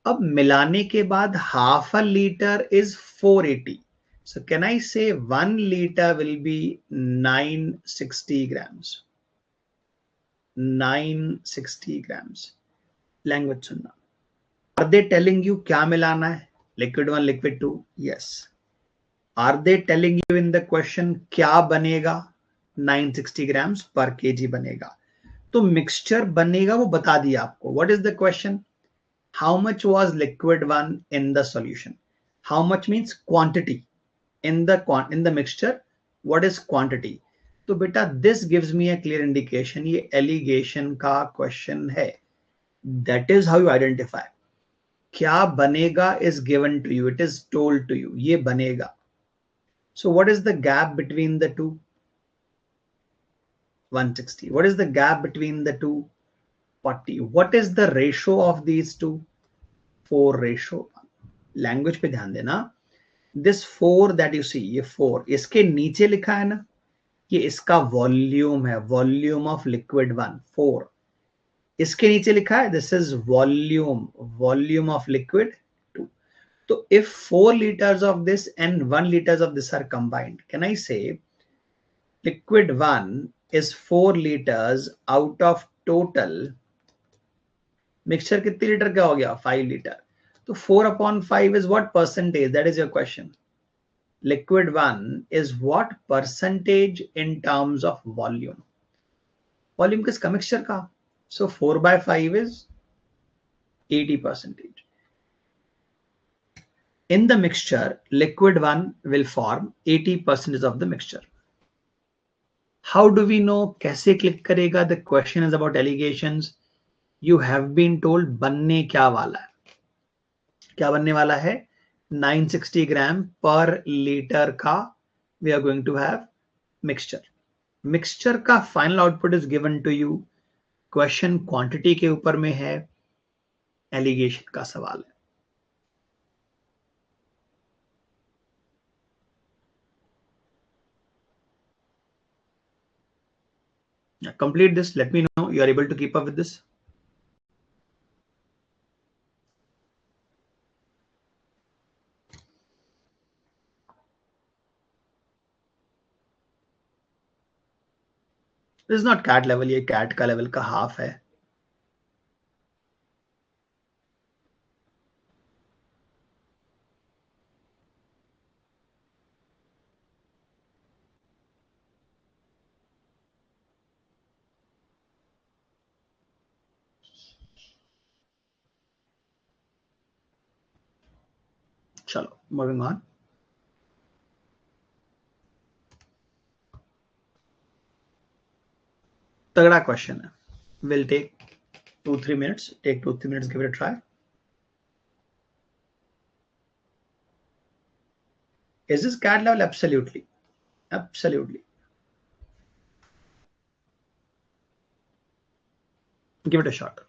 अब मिलाने के बाद half a liter is 480. So can I say 1 liter will be 960 grams? 960 grams. Language सुनना. Are they telling you क्या मिलाना है? Liquid 1, liquid 2? Yes. Are they telling you in the question क्या बनेगा? 960 grams per kg बनेगा. तो mixture बनेगा वो बता दिया आपको. What is the question? How much was liquid 1 in the solution? How much means quantity in the mixture. What is quantity? तो बेटा this gives me a clear indication ये allegation का question है. That is how you identify. क्या बनेगा is given to you. It is told to you. ये बनेगा. So what is the gap between the two? 160. What is the gap between the two? 40. What is the ratio of these two? 4:1. Language पे ध्यान देना. This 4 that you see, ये 4 इसके नीचे लिखा है ना, ये इसका वॉल्यूम है. Volume of liquid 1 4. इसके नीचे लिखा है this is volume of liquid 2. So if 4 liters of this and 1 liters of this are combined, can I say liquid 1 is 4 liters out of total mixture कितने लीटर का हो गया? 5 litre. तो 4/5 is what percentage? That is your question. Liquid 1 is what percentage in terms of volume? Volume किसका? Mixture का. So 4/5 is 80%. In the mixture, liquid 1 will form 80% of the mixture. How do we know? कैसे click करेगा? The question is about allegations. You have been told बनने क्या वाला है? क्या बनने वाला है? 960 ग्राम पर लीटर का we are going to have mixture. Mixture का final output is given to you. Question quantity के ऊपर में है. Allegation का सवाल है. Complete this. Let me know you are able to keep up with this. This is not CAT level, ये CAT का लेवल का हाफ है. चलो मूविंग ऑन. तगड़ा क्वेश्चन है. Will take 2-3 minutes. Take 2-3 minutes. Give it a try. Is this CAD level? Absolutely. Absolutely. Give it a shot.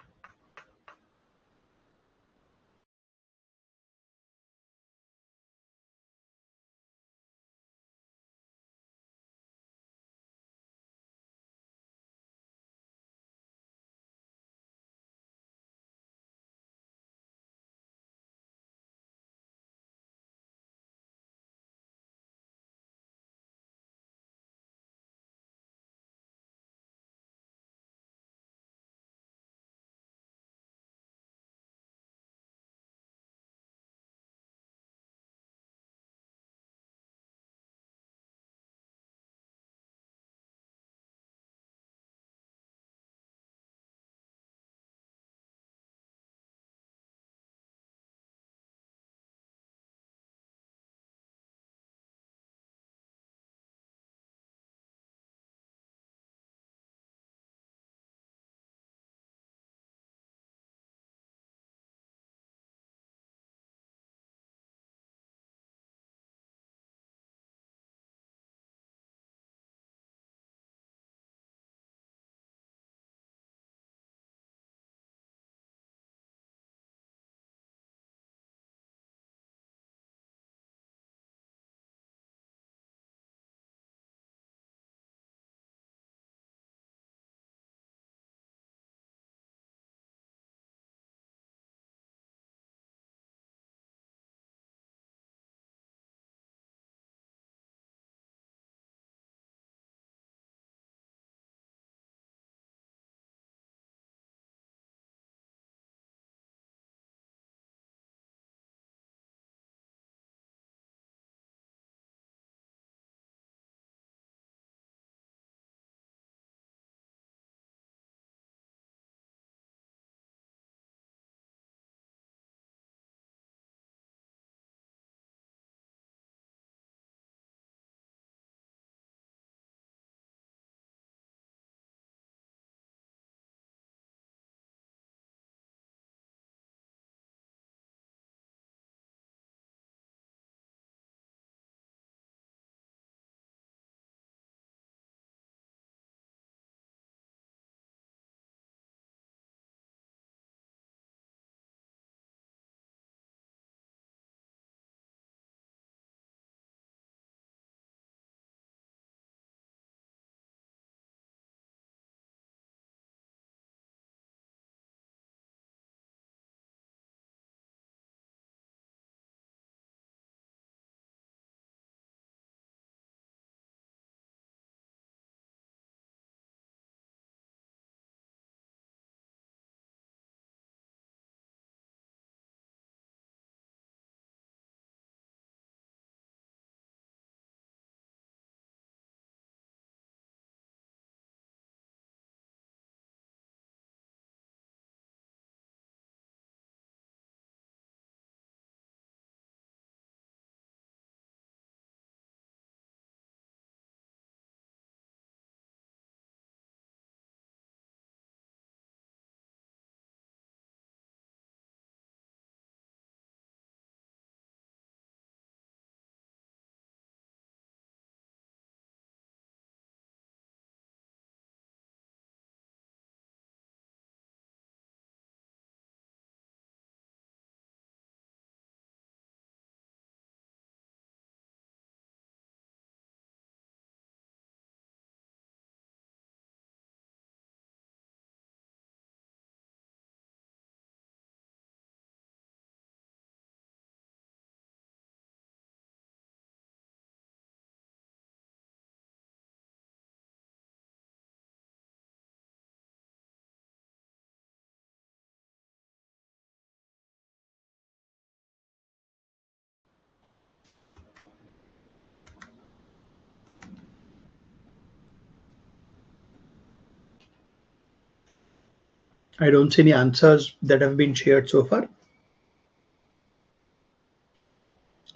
I don't see any answers that have been shared so far.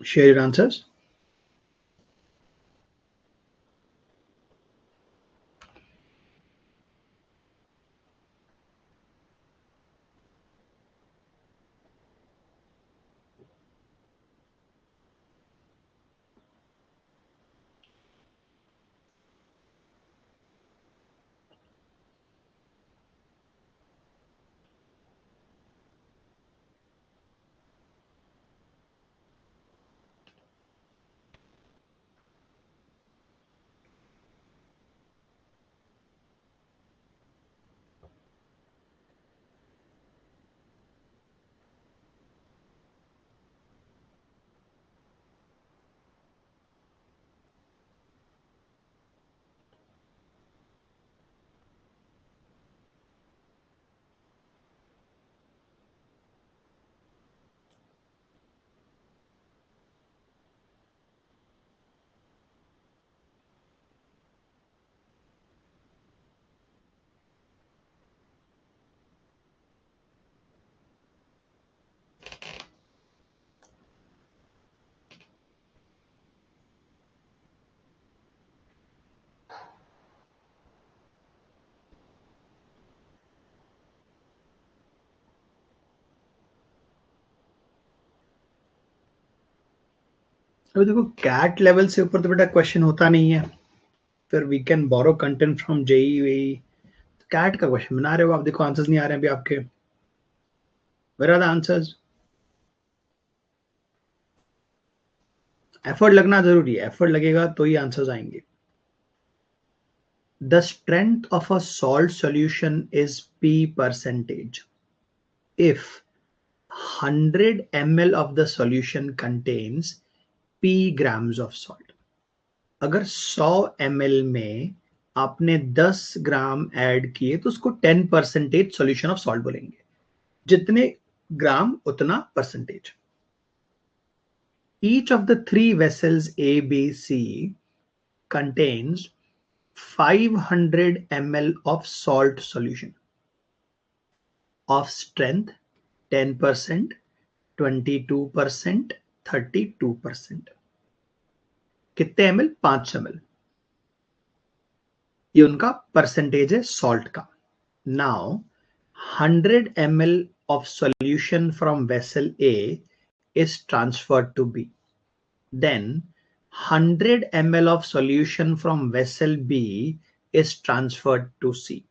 Share your answers. अभी देखो cat level से ऊपर तो बेटा question होता नहीं है, फिर we can borrow content from जेई वेई। कैट का क्वेश्चन बना रहे हो आप, देखो आंसर्स नहीं आ रहे हैं अभी आपके। Where are the answers? Effort लगना जरूरी है, एफर्ट लगेगा तो ही आंसर्स आएंगे। The strength of a salt solution is P percentage if 100 ml of the solution contains P grams of salt। अगर 100 ml में आपने 10 ग्राम ऐड किए तो उसको 10% सॉल्यूशन ऑफ सॉल्ट बोलेंगे। जितने ग्राम उतना percentage. Each of the three vessels A, B, C contains 500 ml of salt solution of strength 10%, 22%, 32%। कितने ml? 5 ml। ये उनका परसेंटेज है सॉल्ट का। Now 100 ml of solution from vessel A is transferred to B. Then 100 ml of solution from vessel B is transferred to C.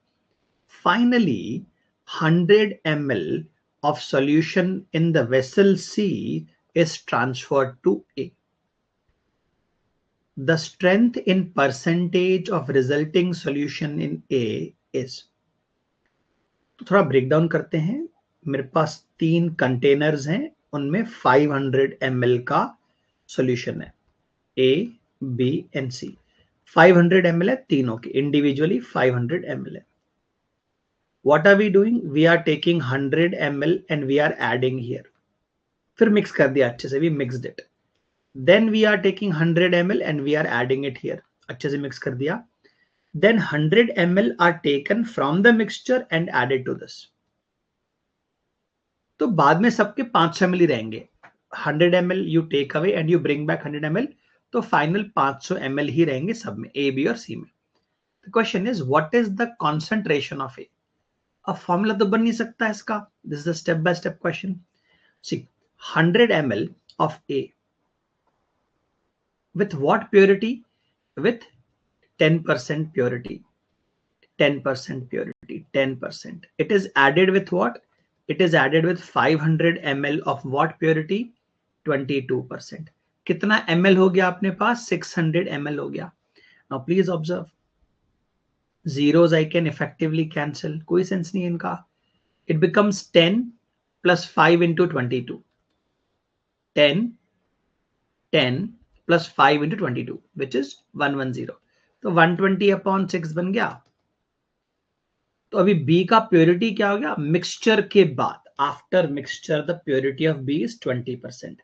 Finally, 100 ml of solution in the vessel C is transferred to A. The strength in percentage of resulting solution in A is। तो थोड़ा break down करते हैं। मेरे पास 3 containers हैं, उनमें 500 ml का solution है, A, B and C। 500 ml है तीनों की, इंडिविजुअली 500 ml है। What are we doing? We are taking 100 ml and we are adding here। फिर मिक्स कर दिया अच्छे से, we mixed it। Then we are taking 100 ml and we are adding it here। अच्छे से मिक्स कर दिया। Then 100 ml are taken from the mixture and added to this। तो बाद में सबके 500 ml ही रहेंगे। 100 ml you take away and you bring back 100 ml, तो फाइनल 500 ml ही रहेंगे सब में, A, B और C में। The question is what is the concentration of A? अब फॉर्मूला तो बन नहीं सकता इसका। This is a step by step question। See, 100 ml of A with what purity? With 10% purity, 10% purity, 10%। It is added with what? It is added with 500 ml of what purity? 22%। कितना ml हो गया अपने पास? 600 ml हो गया। Now please observe, zeros I can effectively cancel, कोई sense नहीं है इनका। It becomes 10 plus 5 into 22। 10, 10 plus 5 into 22 which is 110। तो 120 upon 6 बन गया। तो अभी B का प्योरिटी क्या हो गया? मिक्सचर के बाद, after mixture the purity of B is 20%।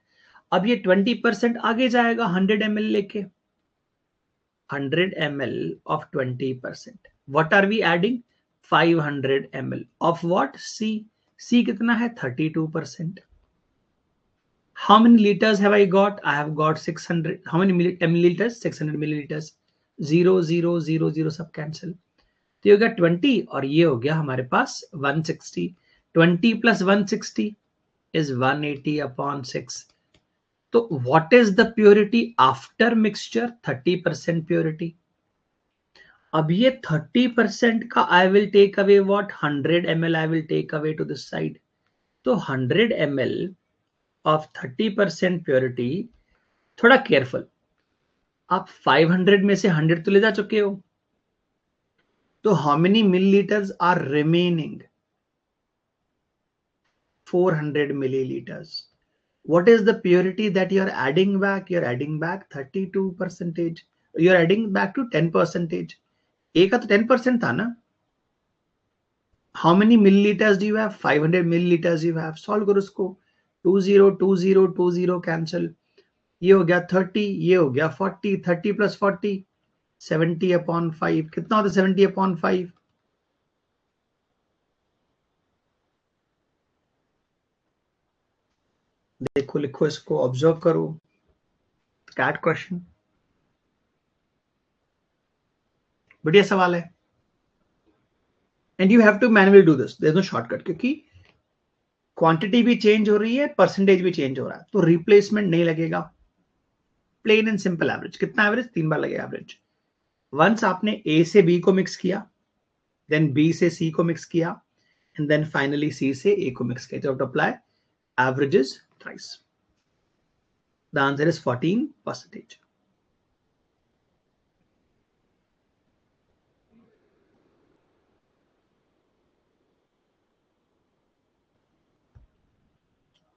अब ये 20% आगे जाएगा 100 ml लेके। 100 ml of 20%। What are we adding? 500 ml of what? C. C कितना है? 32%. How many liters have I got? I have got 600. How many milliliters? 600 milliliters. 0 0 0 0 सब cancel. तो ये हो गया 20 और ये हो गया हमारे पास 160. 20 plus 160 is 180 upon 6. तो what is the purity after mixture? 30% purity. अब ये 30% का I will take away what? 100 ml I will take away to this side. तो 100 ml of 30% purity. थोड़ा केयरफुल. आप 500 में से 100 तो ले जा चुके हो. तो how many milliliters are remaining? 400 milliliters. What is the purity that you are adding back? You are adding back 32%. You are adding back to 10%. A का तो 10% था ना. How many milliliters do you have? 500 milliliters you have. Solve करो उसको. 20 20 20 cancel. ये हो गया 30, ये हो गया 40. 30 plus 40 70 upon 5. कितना होता है 70 upon 5? देखो, लिखो इसको, ऑब्जर्व करो. CAT question. बढ़िया सवाल है. And you have to manually do this. There is no shortcut, क्योंकि क्वांटिटी भी चेंज हो रही है, परसेंटेज भी चेंज हो रहा है, तो रिप्लेसमेंट नहीं लगेगा. Plain and simple average. कितना एवरेज? 3 बार लगेगा एवरेज. वंस आपने ए से बी को मिक्स किया, देन बी से सी को मिक्स किया, एंड देन फाइनली सी से ए को मिक्स किया, तो apply averages thrice. The answer is 14%.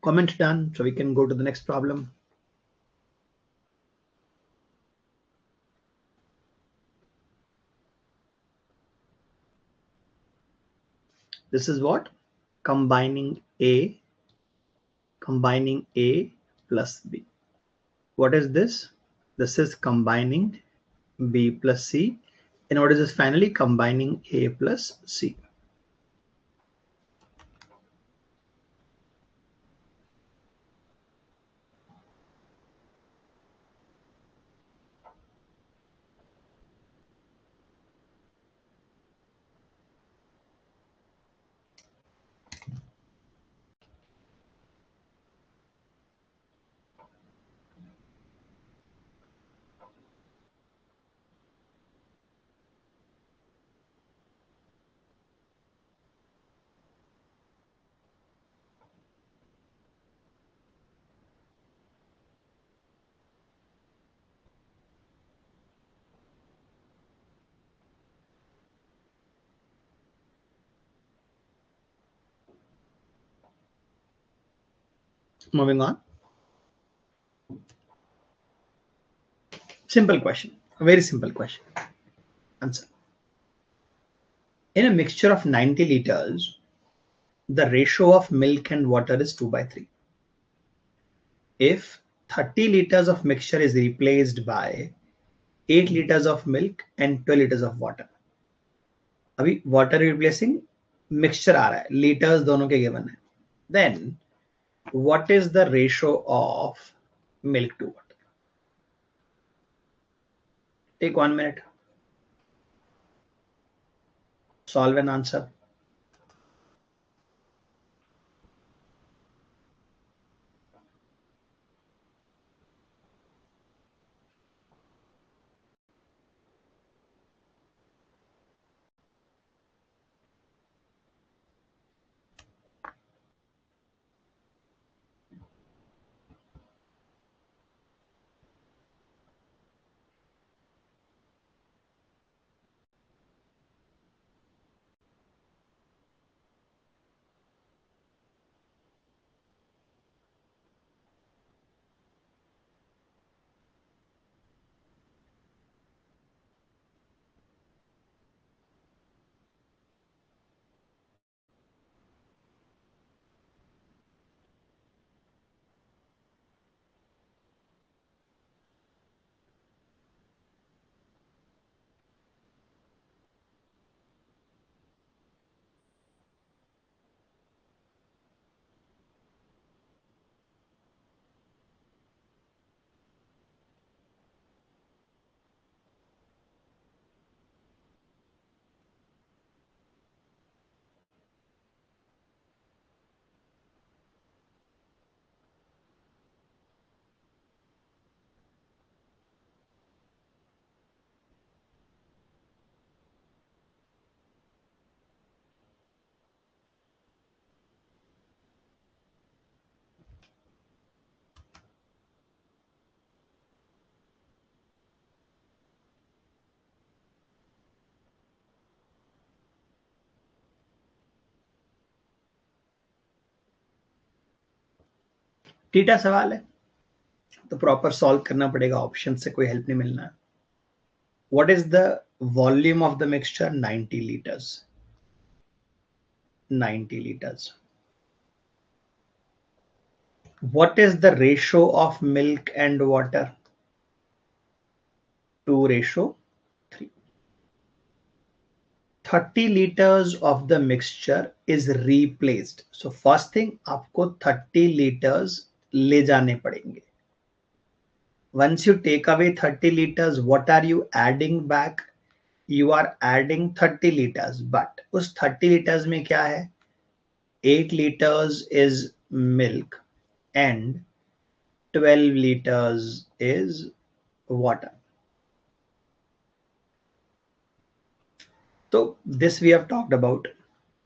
Comment done, so we can go to the next problem. This is what? Combining A plus B. What is this? This is combining B plus C. And what is this? Finally combining A plus C. Moving on. Simple question. A very simple question. Answer. In a mixture of 90 liters, the ratio of milk and water is 2/3. If 30 liters of mixture is replaced by 8 liters of milk and 12 liters of water. अभी water replacing mixture आ रहा है, liters दोनों के given है. Then what is the ratio of milk to water? Take 1 minute. Solve and answer. Theta सवाल है तो proper solve करना पड़ेगा, ऑप्शन से कोई हेल्प नहीं मिलना है। What is the volume of the mixture? 90 litres. 90 litres. What is the ratio of milk and water? 2:3. 30 liters of the mixture is replaced. So first thing आपको 30 liters ले जाने पड़ेंगे. Once you take away 30 liters, what are you adding back? You are adding 30 liters. But उस 30 liters में क्या है? 8 liters is milk and 12 liters is water. तो this we have talked about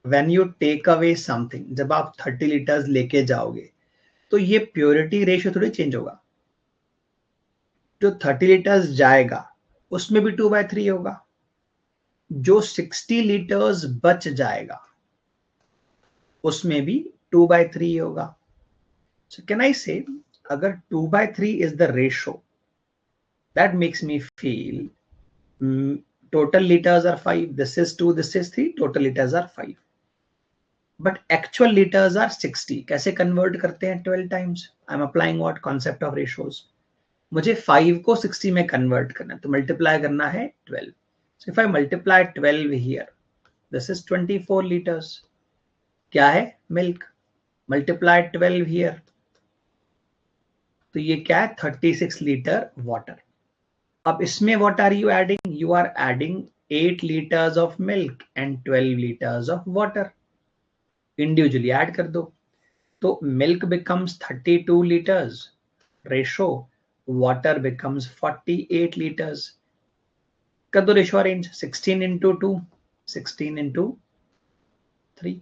when you take away something, जब आप 30 litres लेके जाओगे तो ये प्योरिटी रेशियो थोड़ी चेंज होगा। जो 30 लीटर्स जाएगा उसमें भी 2/3 होगा, जो 60 लीटर्स बच जाएगा उसमें भी 2/3 होगा। सो कैन आई से अगर 2/3 is the ratio, that makes me feel total liters are 5, this is 2, this is 3, total liters are 5, but actual liters are 60. कैसे कन्वर्ट करते हैं 12 times? I am applying what concept of ratios. मुझे 5 को 60 में convert करना है तो multiply करना है 12। So if I multiply 12 here, this is 24 litres. क्या है? मिल्क। मल्टीप्लाई 12 हियर, तो ये क्या है? 36 लीटर वाटर। अब इसमें what are you adding? You are adding 8 liters of milk and 12 liters of water. Individually add कर दो तो milk becomes 32 liters ratio, water becomes 48 liters. कर दो रेशियो अरेंज, 16 into 2, 16 into 3.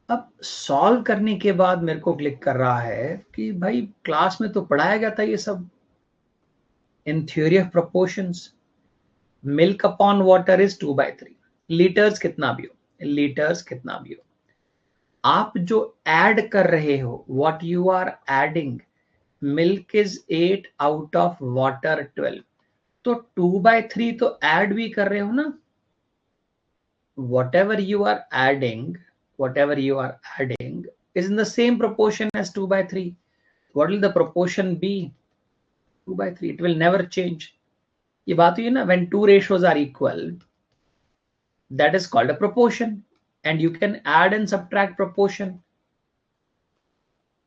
अब सॉल्व करने के बाद मेरे को क्लिक कर रहा है कि भाई क्लास में तो पढ़ाया गया था ये सब, in theory of proportions milk upon water is 2/3, litres कितना भी हो, लीटर्स कितना भी हो, आप जो ऐड कर रहे हो, what you are adding, milk is 8 out of water 12, तो 2/3 तो ऐड भी कर रहे हो ना। whatever you are adding whatever you are adding is in the same proportion as 2/3. What will the proportion be? 2/3. It will never change. ये बात हुई है ना, when two ratios are equal, that is called a proportion, and you can add and subtract proportion.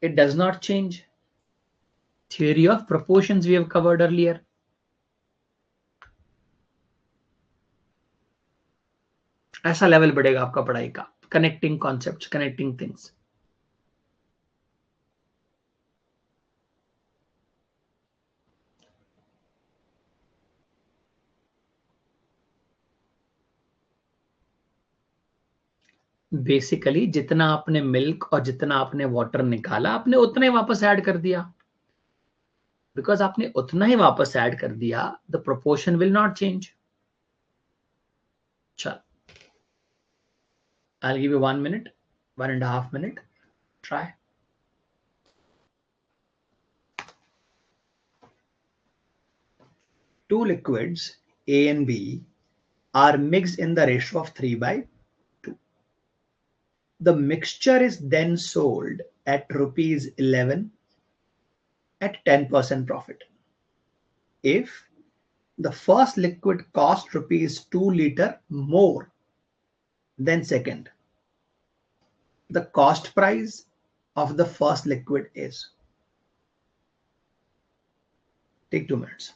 It does not change. Theory of proportions we have covered earlier. ऐसा level बढ़ेगा आपका पढ़ाई का, connecting concepts, connecting things. Basically जितना आपने milk और जितना आपने वाटर निकाला, आपने उतना ही वापस ऐड कर दिया। बिकॉज आपने उतना ही वापस ऐड कर दिया, the proportion will not change. चल, I'll give you 1 minute, 1.5 minute. Try. Two liquids, A and B, are mixed in the ratio of 3/2. The mixture is then sold at rupees 11 at 10% profit. If the first liquid cost rupees 2 liter more than second, the cost price of the first liquid is. Take 2 minutes.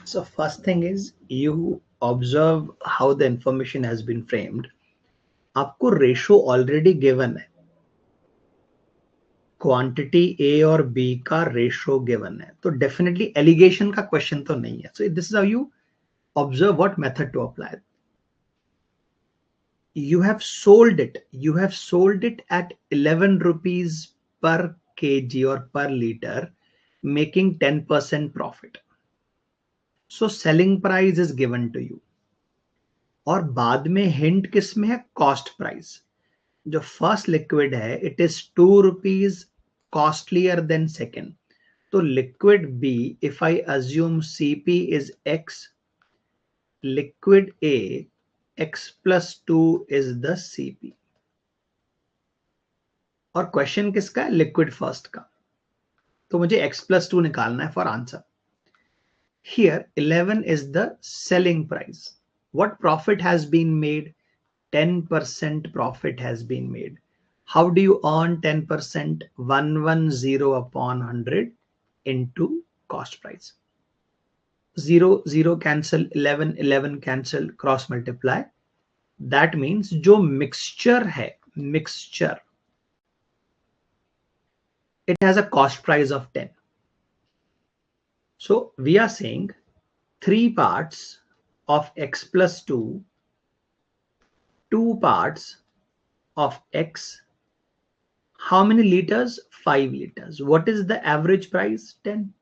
So first thing is you observe how the information has been framed. आपको ratio already given है, quantity ए और B का ratio given है, तो definitely allegation का question तो नहीं है. So this is how you observe what method to apply. You have sold it at 11 rupees per kg or per liter, making 10% profit. So selling price is given to you. और बाद में hint किस में है? Cost price. जो first liquid है it is 2 rupees costlier than second. तो liquid B, if I assume CP is x, liquid A x+2 is the CP. और क्वेश्चन किसका है? लिक्विड फर्स्ट का. तो मुझे x+2 निकालना है for answer. Here 11 is the selling price. What profit has been made? 10% profit has been made. How do you earn 10%? 110 upon 100 into cost price. 0 0 cancel, 11 cancel, cross multiply. That means जो mixture है, mixture, it has a cost price of 10. So we are saying 3 parts of x+2, 2 parts of x. How many liters? 5 liters. What is the average price? 10.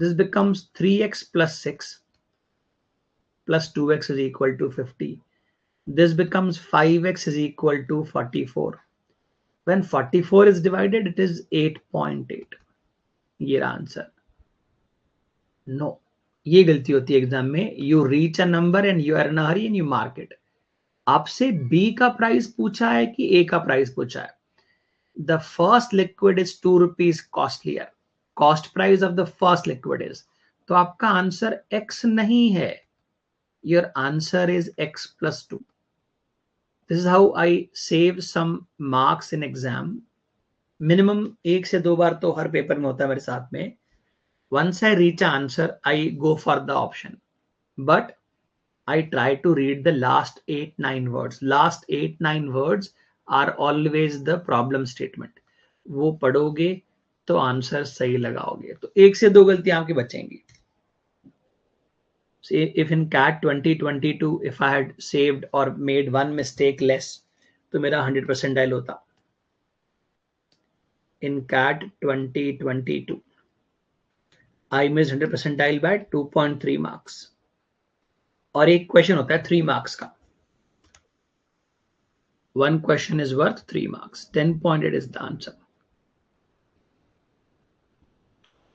This becomes 3x plus 6 plus 2x is equal to 50. This becomes 5x is equal to 44. When 44 is divided, it is 8.8. ये answer. No, ये गलती होती है exam में. You reach a number and you are in a hurry and you mark it. आपसे B का price पूछा है कि A का प्राइस पूछा है. The first liquid is 2 rupees costlier. Cost price of the first liquid is. तो आपका आंसर X नहीं है. Your answer is x+2. This is how I save some marks in exam. Minimum 1 से 2 बार तो हर paper में होता है मेरे साथ में. Once I reach an answer, I go for the option. But I try to read the last 8-9 words. Last 8-9 words are always the problem statement. वो पढ़ोगे तो आंसर सही लगाओगे. तो 1 से 2 गलतियां आपकी बचेंगी. So if in CAT 2022, if I had saved or made one mistake less, तो मेरा 100 percentile होता. In CAT 2022, I missed 100 percentile by 2.3 marks. और एक क्वेश्चन होता है 3 marks का. One question is worth 3 marks. 10.8 is the answer.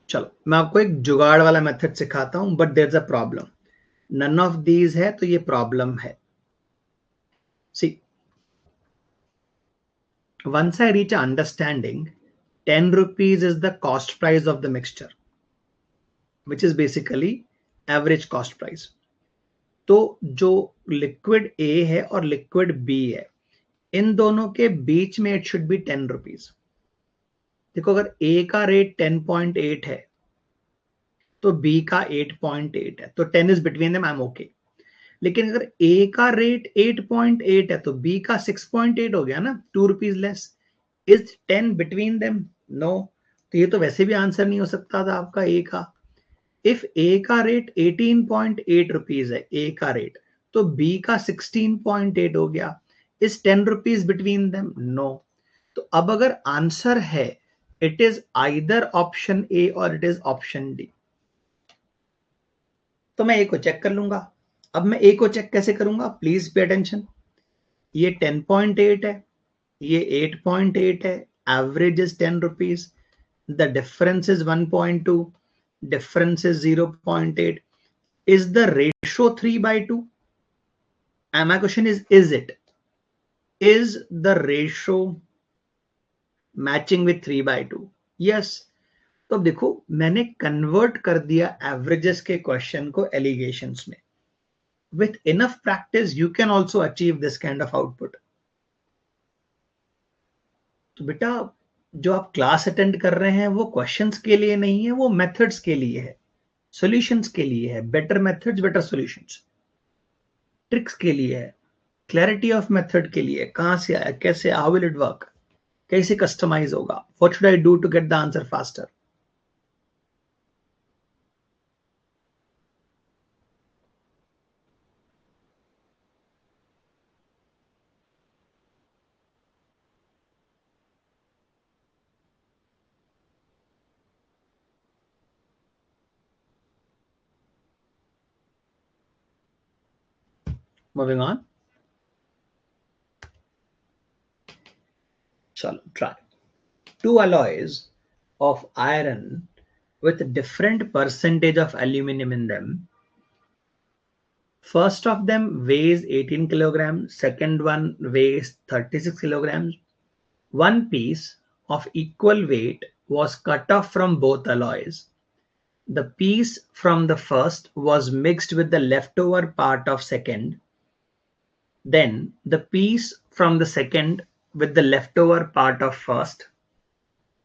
चलो मैं आपको एक जुगाड़ वाला मेथड सिखाता हूं, but there is a problem. None of these है तो ये प्रॉब्लम है. सी, once I reach understanding, 10 rupees is the cost price of the mixture, which is basically average cost price. तो जो लिक्विड A है और लिक्विड B है, इन दोनों के बीच में इट शुड बी 10 रुपीज. देखो अगर A का रेट 10.8 है तो B का 8.8 है, तो 10 is between them, I am okay. लेकिन अगर A का रेट 8.8 है तो B का 6.8 हो गया ना, 2 rupees less. Is 10 between them? No. तो ये तो वैसे भी आंसर नहीं हो सकता था आपका A का. इफ A का रेट 18.8 रुपीज है, A का रेट, तो B का 16.8 हो गया. Is 10 rupees between them? No. तो अब अगर आंसर है it is either option A और इट इज ऑप्शन डी. तो मैं ए को चेक कर लूंगा. अब मैं ए को चेक कैसे करूंगा? Please pay attention. ये 10.8 है, ये 8.8 है, average is 10 rupees, the difference is 1.2, difference is 0.8. Is the ratio 3/2? And my question is it? Is the ratio matching with 3/2? Yes. तो अब देखो मैंने कन्वर्ट कर दिया एवरेजेस के क्वेश्चन को एलिगेशंस में. With enough practice you can also achieve this kind of output. तो बेटा जो आप क्लास अटेंड कर रहे हैं वो क्वेश्चंस के लिए नहीं है, वो मेथड्स के लिए है. सॉल्यूशंस के लिए है, better methods better solutions. Tricks के लिए है, क्लैरिटी ऑफ मेथड के लिए, कहां से आया, कैसे, हाउ विल इट वर्क, कैसे कस्टमाइज होगा, what should I do to get the answer faster. Moving on, चलो try. Two alloys of iron with different percentage of aluminum in them. First of them weighs 18 kilograms, second one weighs 36 kilograms. One piece of equal weight was cut off from both alloys. The piece from the first was mixed with the leftover part of second, then the piece from the second with the leftover part of first.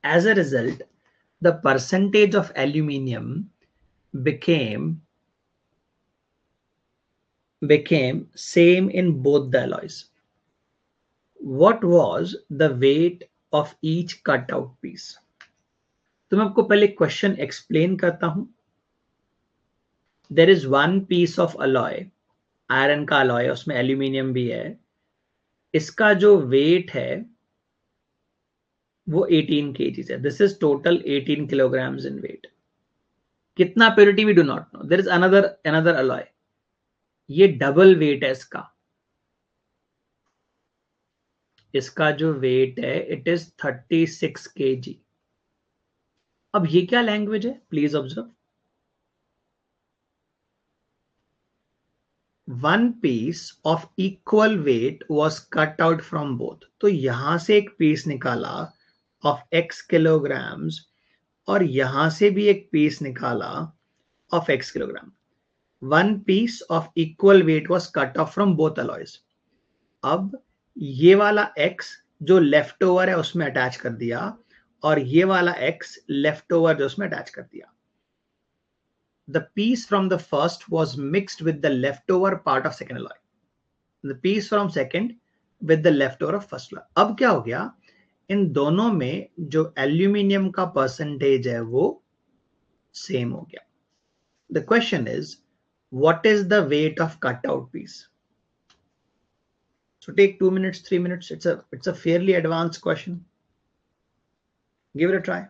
As a result, the percentage of aluminium became became same in both the alloys. What was the weight of each cut out piece? तो मैं आपको पहले question explain करता हूं। There is one piece of alloy, iron का alloy है, उसमें aluminium भी है। इसका जो वेट है वो 18 kgs है। This is total 18 kilograms in weight. कितना purity we do not know. There is another another alloy, ये डबल वेट है इसका। इसका जो वेट है इट इज 36 kg। अब ये क्या लैंग्वेज है, please observe. One piece of equal weight was cut out from both. तो यहां से एक पीस निकाला ऑफ x kilograms और यहां से भी एक पीस निकाला of x kilogram। One piece of equal weight was cut off from both alloys. अब ये वाला x जो लेफ्ट ओवर है उसमें अटैच कर दिया और ये वाला x लेफ्ट ओवर जो उसमें अटैच कर दिया। The piece from the first was mixed with the leftover part of second alloy. The piece from second with the leftover of first alloy. अब क्या हो गया, इन दोनों में जो एल्यूमिनियम का परसेंटेज है वो सेम हो गया। The question is, what is the weight of cutout piece? So take 2 minutes, 3 minutes. It's a fairly advanced question. Give it a try.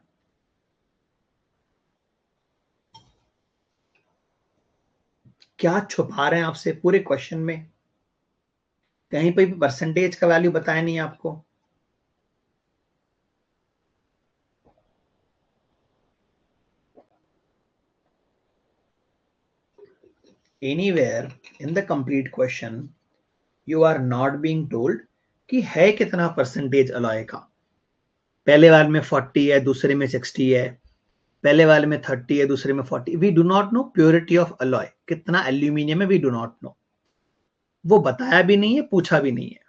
क्या छुपा रहे हैं आपसे पूरे क्वेश्चन में? कहीं पे भी परसेंटेज का वैल्यू बताया नहीं आपको। Anywhere in the complete question you are not being told कि है कितना परसेंटेज अलॉय का। पहले वाले में 40 है, दूसरे में 60 है, पहले वाले में 30 है, दूसरे में 40। We do not know purity of alloy, कितना एल्यूमिनियम है, वी डू नॉट नो। वो बताया भी नहीं है, पूछा भी नहीं है।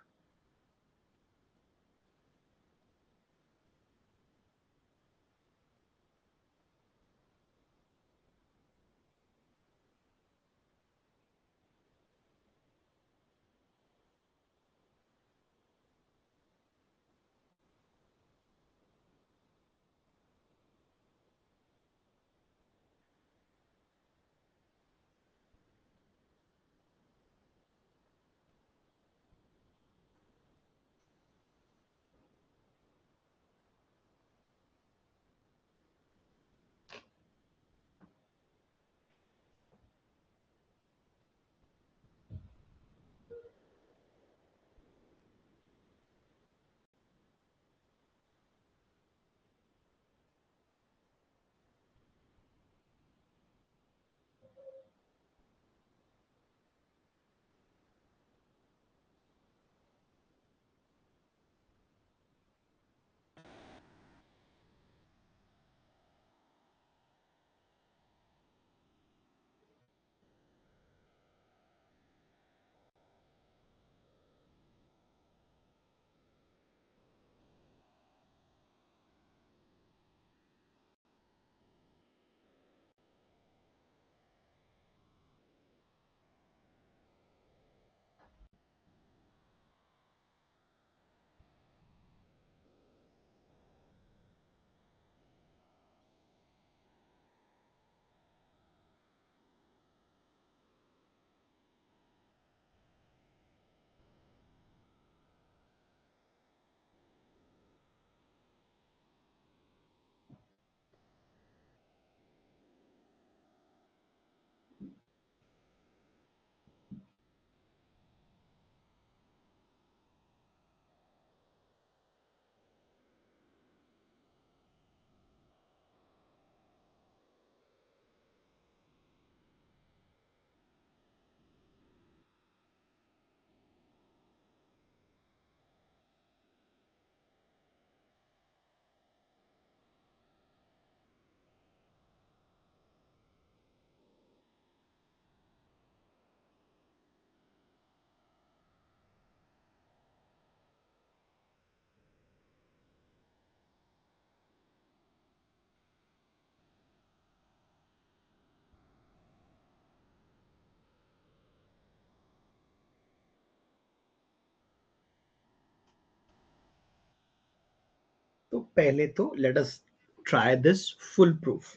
तो पहले तो let us try this full proof.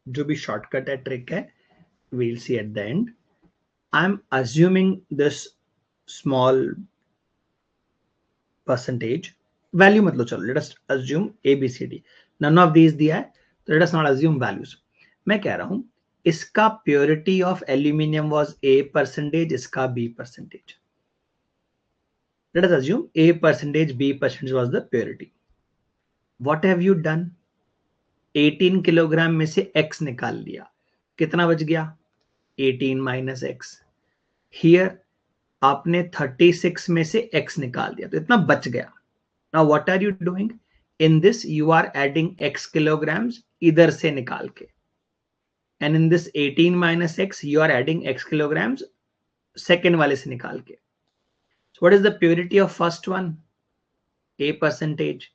जो भी शॉर्टकट है, ट्रिक है, we'll see at the end. I'm assuming this small percentage value मत लो, चलो let us assume a b c d. None of these दिया है तो let us not assume values. मैं कह रहा हूं इसका purity of aluminium was a percentage, इसका b percentage. Let us assume a percentage, b percentage was the purity. What have you done? 18 kilogram में से x निकाल लिया, कितना बच गया? 18 minus x. Here आपने 36 में से x निकाल दिया तो इतना बच गया. Now what are you doing? In this you are adding x kilograms इधर से निकाल के, and in this 18 minus x you are adding x kilograms second वाले से निकाल के. So what is the purity of first one? A percentage.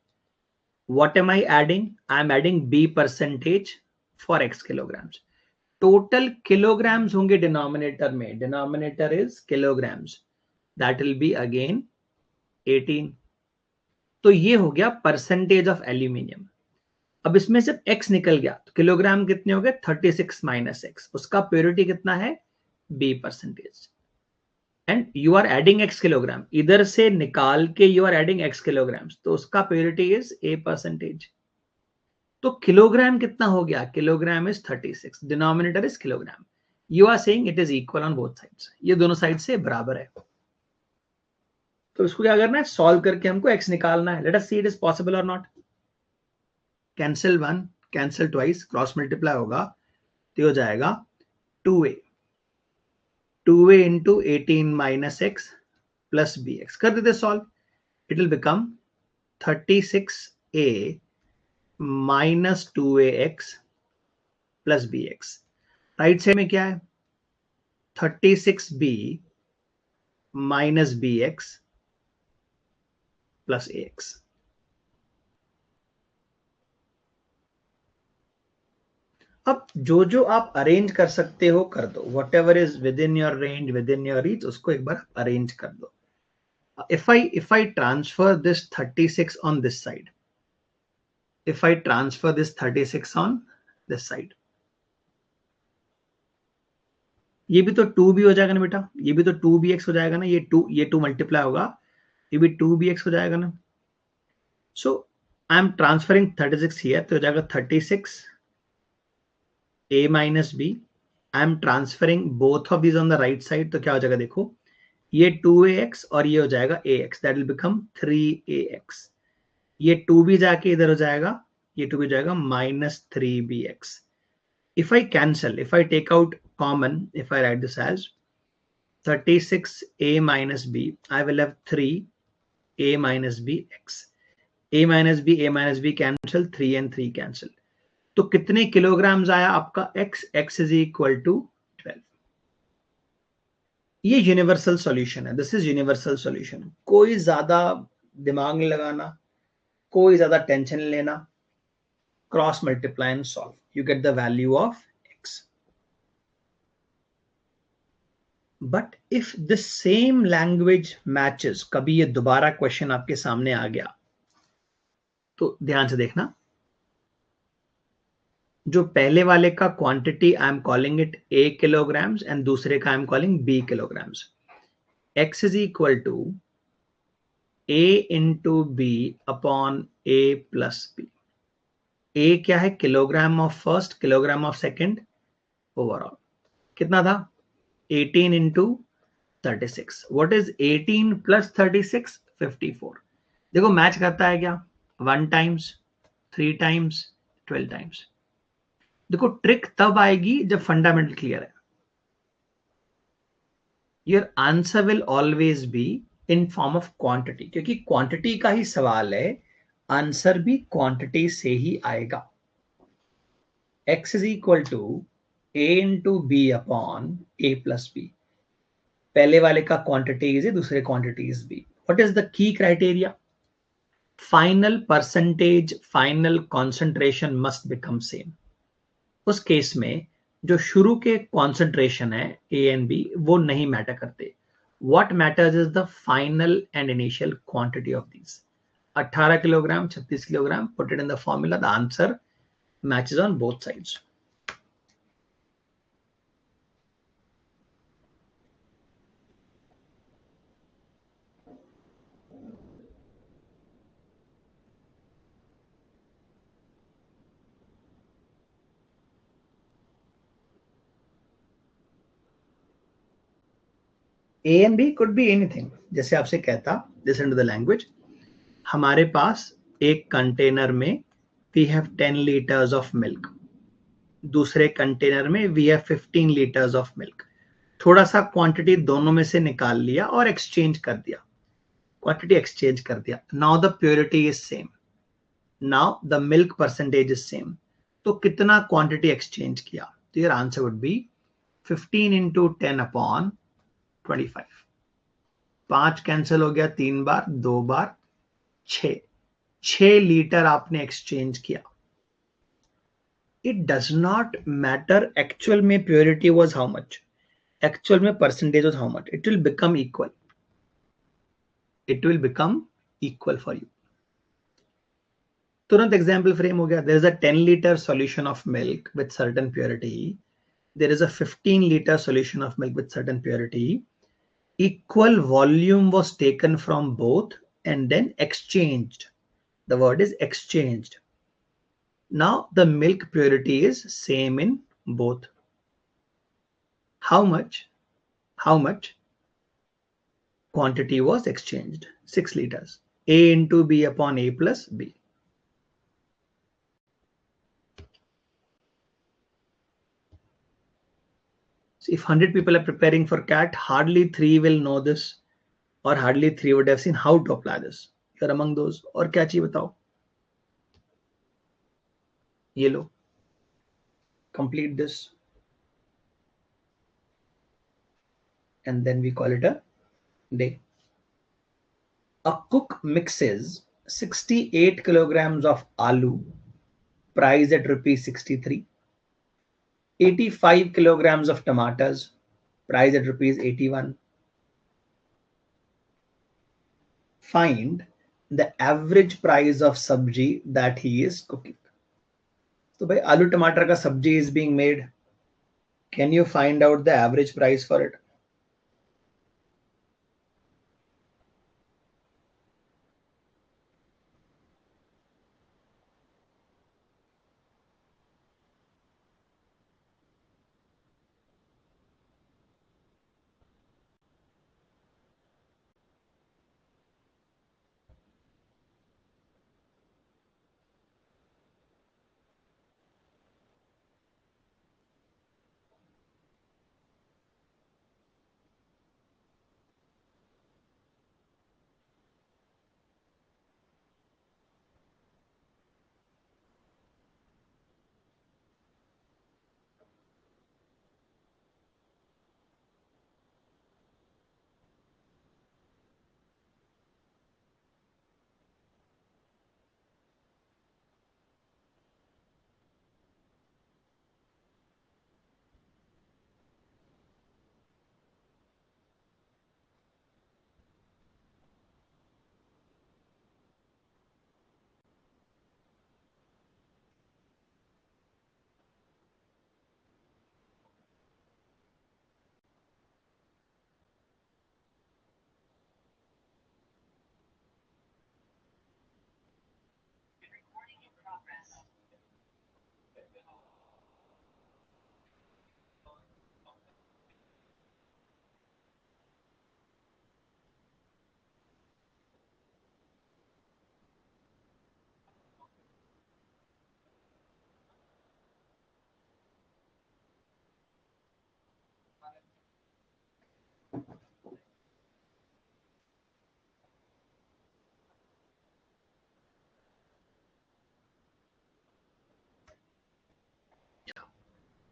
What am I adding? I am adding b percentage for x kilograms. Total kilograms होंगे denominator में. Denominator is kilograms. That will be again 18. तो ये हो गया percentage of aluminium. अब इसमें सिर्फ x निकल गया तो किलोग्राम कितने हो गए? 36 माइनस x. उसका प्योरिटी कितना है? b percentage. And you are adding x kilogram, इधर से निकाल के you are adding x kilograms, तो उसका प्योरिटी इज a परसेंटेज. तो किलोग्राम कितना हो गया? Kilogram is 36, denominator is kilogram. You are saying it is equal on both sides. ये दोनों साइड से बराबर है. तो इसको क्या करना है? सॉल्व करके हमको x निकालना है. Let us see it is possible और not. Cancel 1, cancel twice, cross multiply होगा तो हो जाएगा 2a. 2a into 18 minus x plus bx. कर देते solve. It will become 36a minus 2ax plus bx. Right side में क्या है? 36b minus bx plus ax. अब जो जो आप अरेंज कर सकते हो कर दो. What ever is with in your range, with in your reach, उसको एक बार अरेंज कर दो. if I transfer this 36 on this side, if I transfer this 36 on this side, ये भी तो 2b हो जाएगा ना बेटा, ये भी तो 2bx हो जाएगा ना. ये 2 मल्टीप्लाई होगा, ये भी 2bx हो जाएगा ना. सो आई एम ट्रांसफरिंग 36 हियर, तो हो जाएगा 36 a minus b. I am transferring both of these on the right side, तो क्या हो जाएगा? देखो ये 2ax और ये हो जाएगा ax. That will become 3ax. ये 2b जाके इधर हो जाएगा, ये 2b जाएगा minus 3bx. If I cancel, if I take out common, if I write this as 36a minus b, I will have 3a minus bx. a minus b cancel, 3 and 3 cancel. तो कितने kilograms आया आपका x? x is equal to 12. ये universal solution है. This is universal solution. कोई ज्यादा दिमाग नहीं लगाना, कोई ज्यादा टेंशन नहीं लेना. Cross multiply and solve, you get the value of x. But if the same language matches, कभी ये दोबारा क्वेश्चन आपके सामने आ गया तो ध्यान से देखना. जो पहले वाले का quantity I am calling it a kilograms and दूसरे का I am calling b kilograms. x is equal to a into b upon a plus b. a क्या है? Kilogram of first, kilogram of second, overall कितना था? 18 into 36. What is 18 plus 36? 54. देखो match करता है क्या? 1 टाइम्स, 3 टाइम्स, 12 टाइम्स. देखो trick तब आएगी जब फंडामेंटल क्लियर है. Your answer will always be in form of quantity, क्योंकि क्वांटिटी का ही सवाल है. आंसर भी क्वांटिटी से ही आएगा. x is equal to a into b upon a plus b. पहले वाले का क्वांटिटी इज ए, दूसरे quantity is b. What is the key criteria? Final percentage, final concentration must become same. उस case में जो शुरू के कॉन्सेंट्रेशन है ए एंड बी, वो नहीं मैटर करते. What matters is the final and initial quantity of these. 18 kilogram, 36 kilogram. Put it in the formula. The answer matches on both sides. A and B could be anything. जैसे आपसे कहता, listen to the language. हमारे पास एक container में we have 10 liters of milk. दूसरे container में we have 15 liters of milk. थोड़ा सा क्वांटिटी दोनों में से निकाल लिया और एक्सचेंज कर दिया. क्वांटिटी एक्सचेंज कर दिया. Now the purity is same. Now the milk percentage is same. तो कितना क्वांटिटी एक्सचेंज किया? तो your answer would be 15 into 10 upon 25. 5 cancel हो गया 3 बार, 2 बार, 6 लीटर आपने एक्सचेंज किया. It does not matter actual में purity was how much, actual में percentage was how much. It will become equal. It will become equal for you. तुरंत example frame हो गया. There is a 10 litre solution of milk with certain purity. There is a 15 litre solution of milk with certain purity. Equal volume was taken from both and then exchanged. The word is exchanged. Now the milk purity is same in both. How much quantity was exchanged? 6 liters. A into B upon A plus B. So if 100 people are preparing for CAT, hardly 3 will know this, or hardly 3 would have seen how to apply this. You're among those. और क्या चाहिए बताओ? ये लो. Complete this. And then we call it a day. A cook mixes 68 kilograms of aloo, priced at rupees 63. 85 kilograms of tomatoes, priced at rupees 81. Find the average price of sabji that he is cooking. So by aloo tomato ka sabji is being made. Can you find out the average price for it?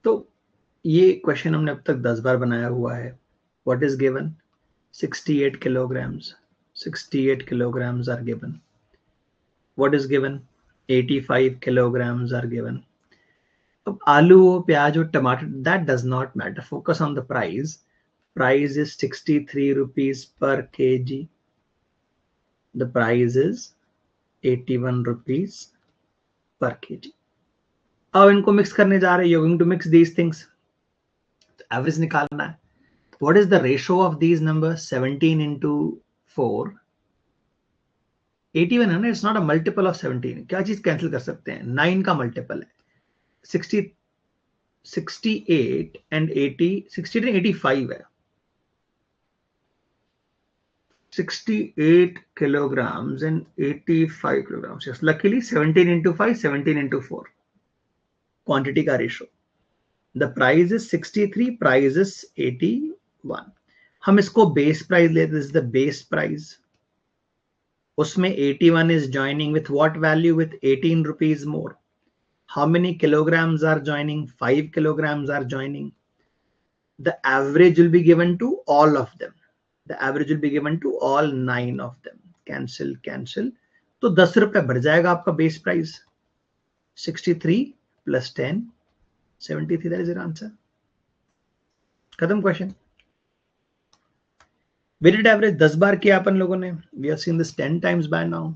तो ये question हमने अब तक 10 बार बनाया हुआ है. What is given? 68 kilograms. 68 kilograms are given. What is given? 85 kilograms are given. अब आलू हो, प्याज हो, टमाटर, that does not matter. Focus on the price. Price is 63 rupees per kg. The price is 81 rupees per kg. अब इनको mix करने जा रहे हैं. You're going to mix these things. Average निकालना है. What is the ratio of these numbers? 17 into 4. 81 है ना, it's not a multiple of 17. क्या चीज कैंसिल कर सकते हैं? 9 का मल्टीपल है. 60 68 and 80, 68 and 85 है. 68 kilograms and 85 kilograms. Yes, luckily 17 into 5, 17 into 4. Quantity का ratio. The price is 63, price is 81. हम इसको base price लेते. This is the base price. उसमें 81 is joining with what value? With 18 rupees more. How many kilograms are joining? 5 kilograms are joining. The average will be given to all of them. The average will be given to all 9 of them. Cancel, cancel. तो 10 रुपए बढ़ जाएगा आपका base price. 63 plus 10, 73. That is your answer. खत्म question. Weighted average 10 बार किया अपन लोगों ने. We have seen this 10 times by now.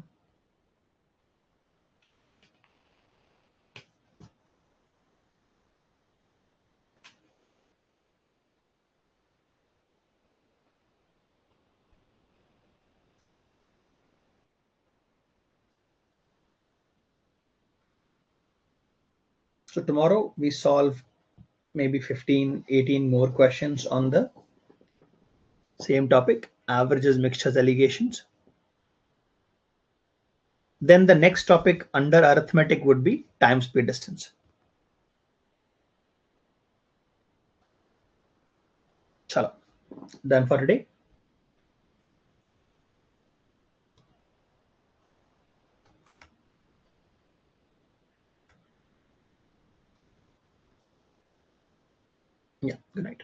So tomorrow we solve maybe 15, 18 more questions on the same topic, averages, mixtures, allegations. Then the next topic under arithmetic would be time, speed, distance. Chalo, done for today. Yeah, good night.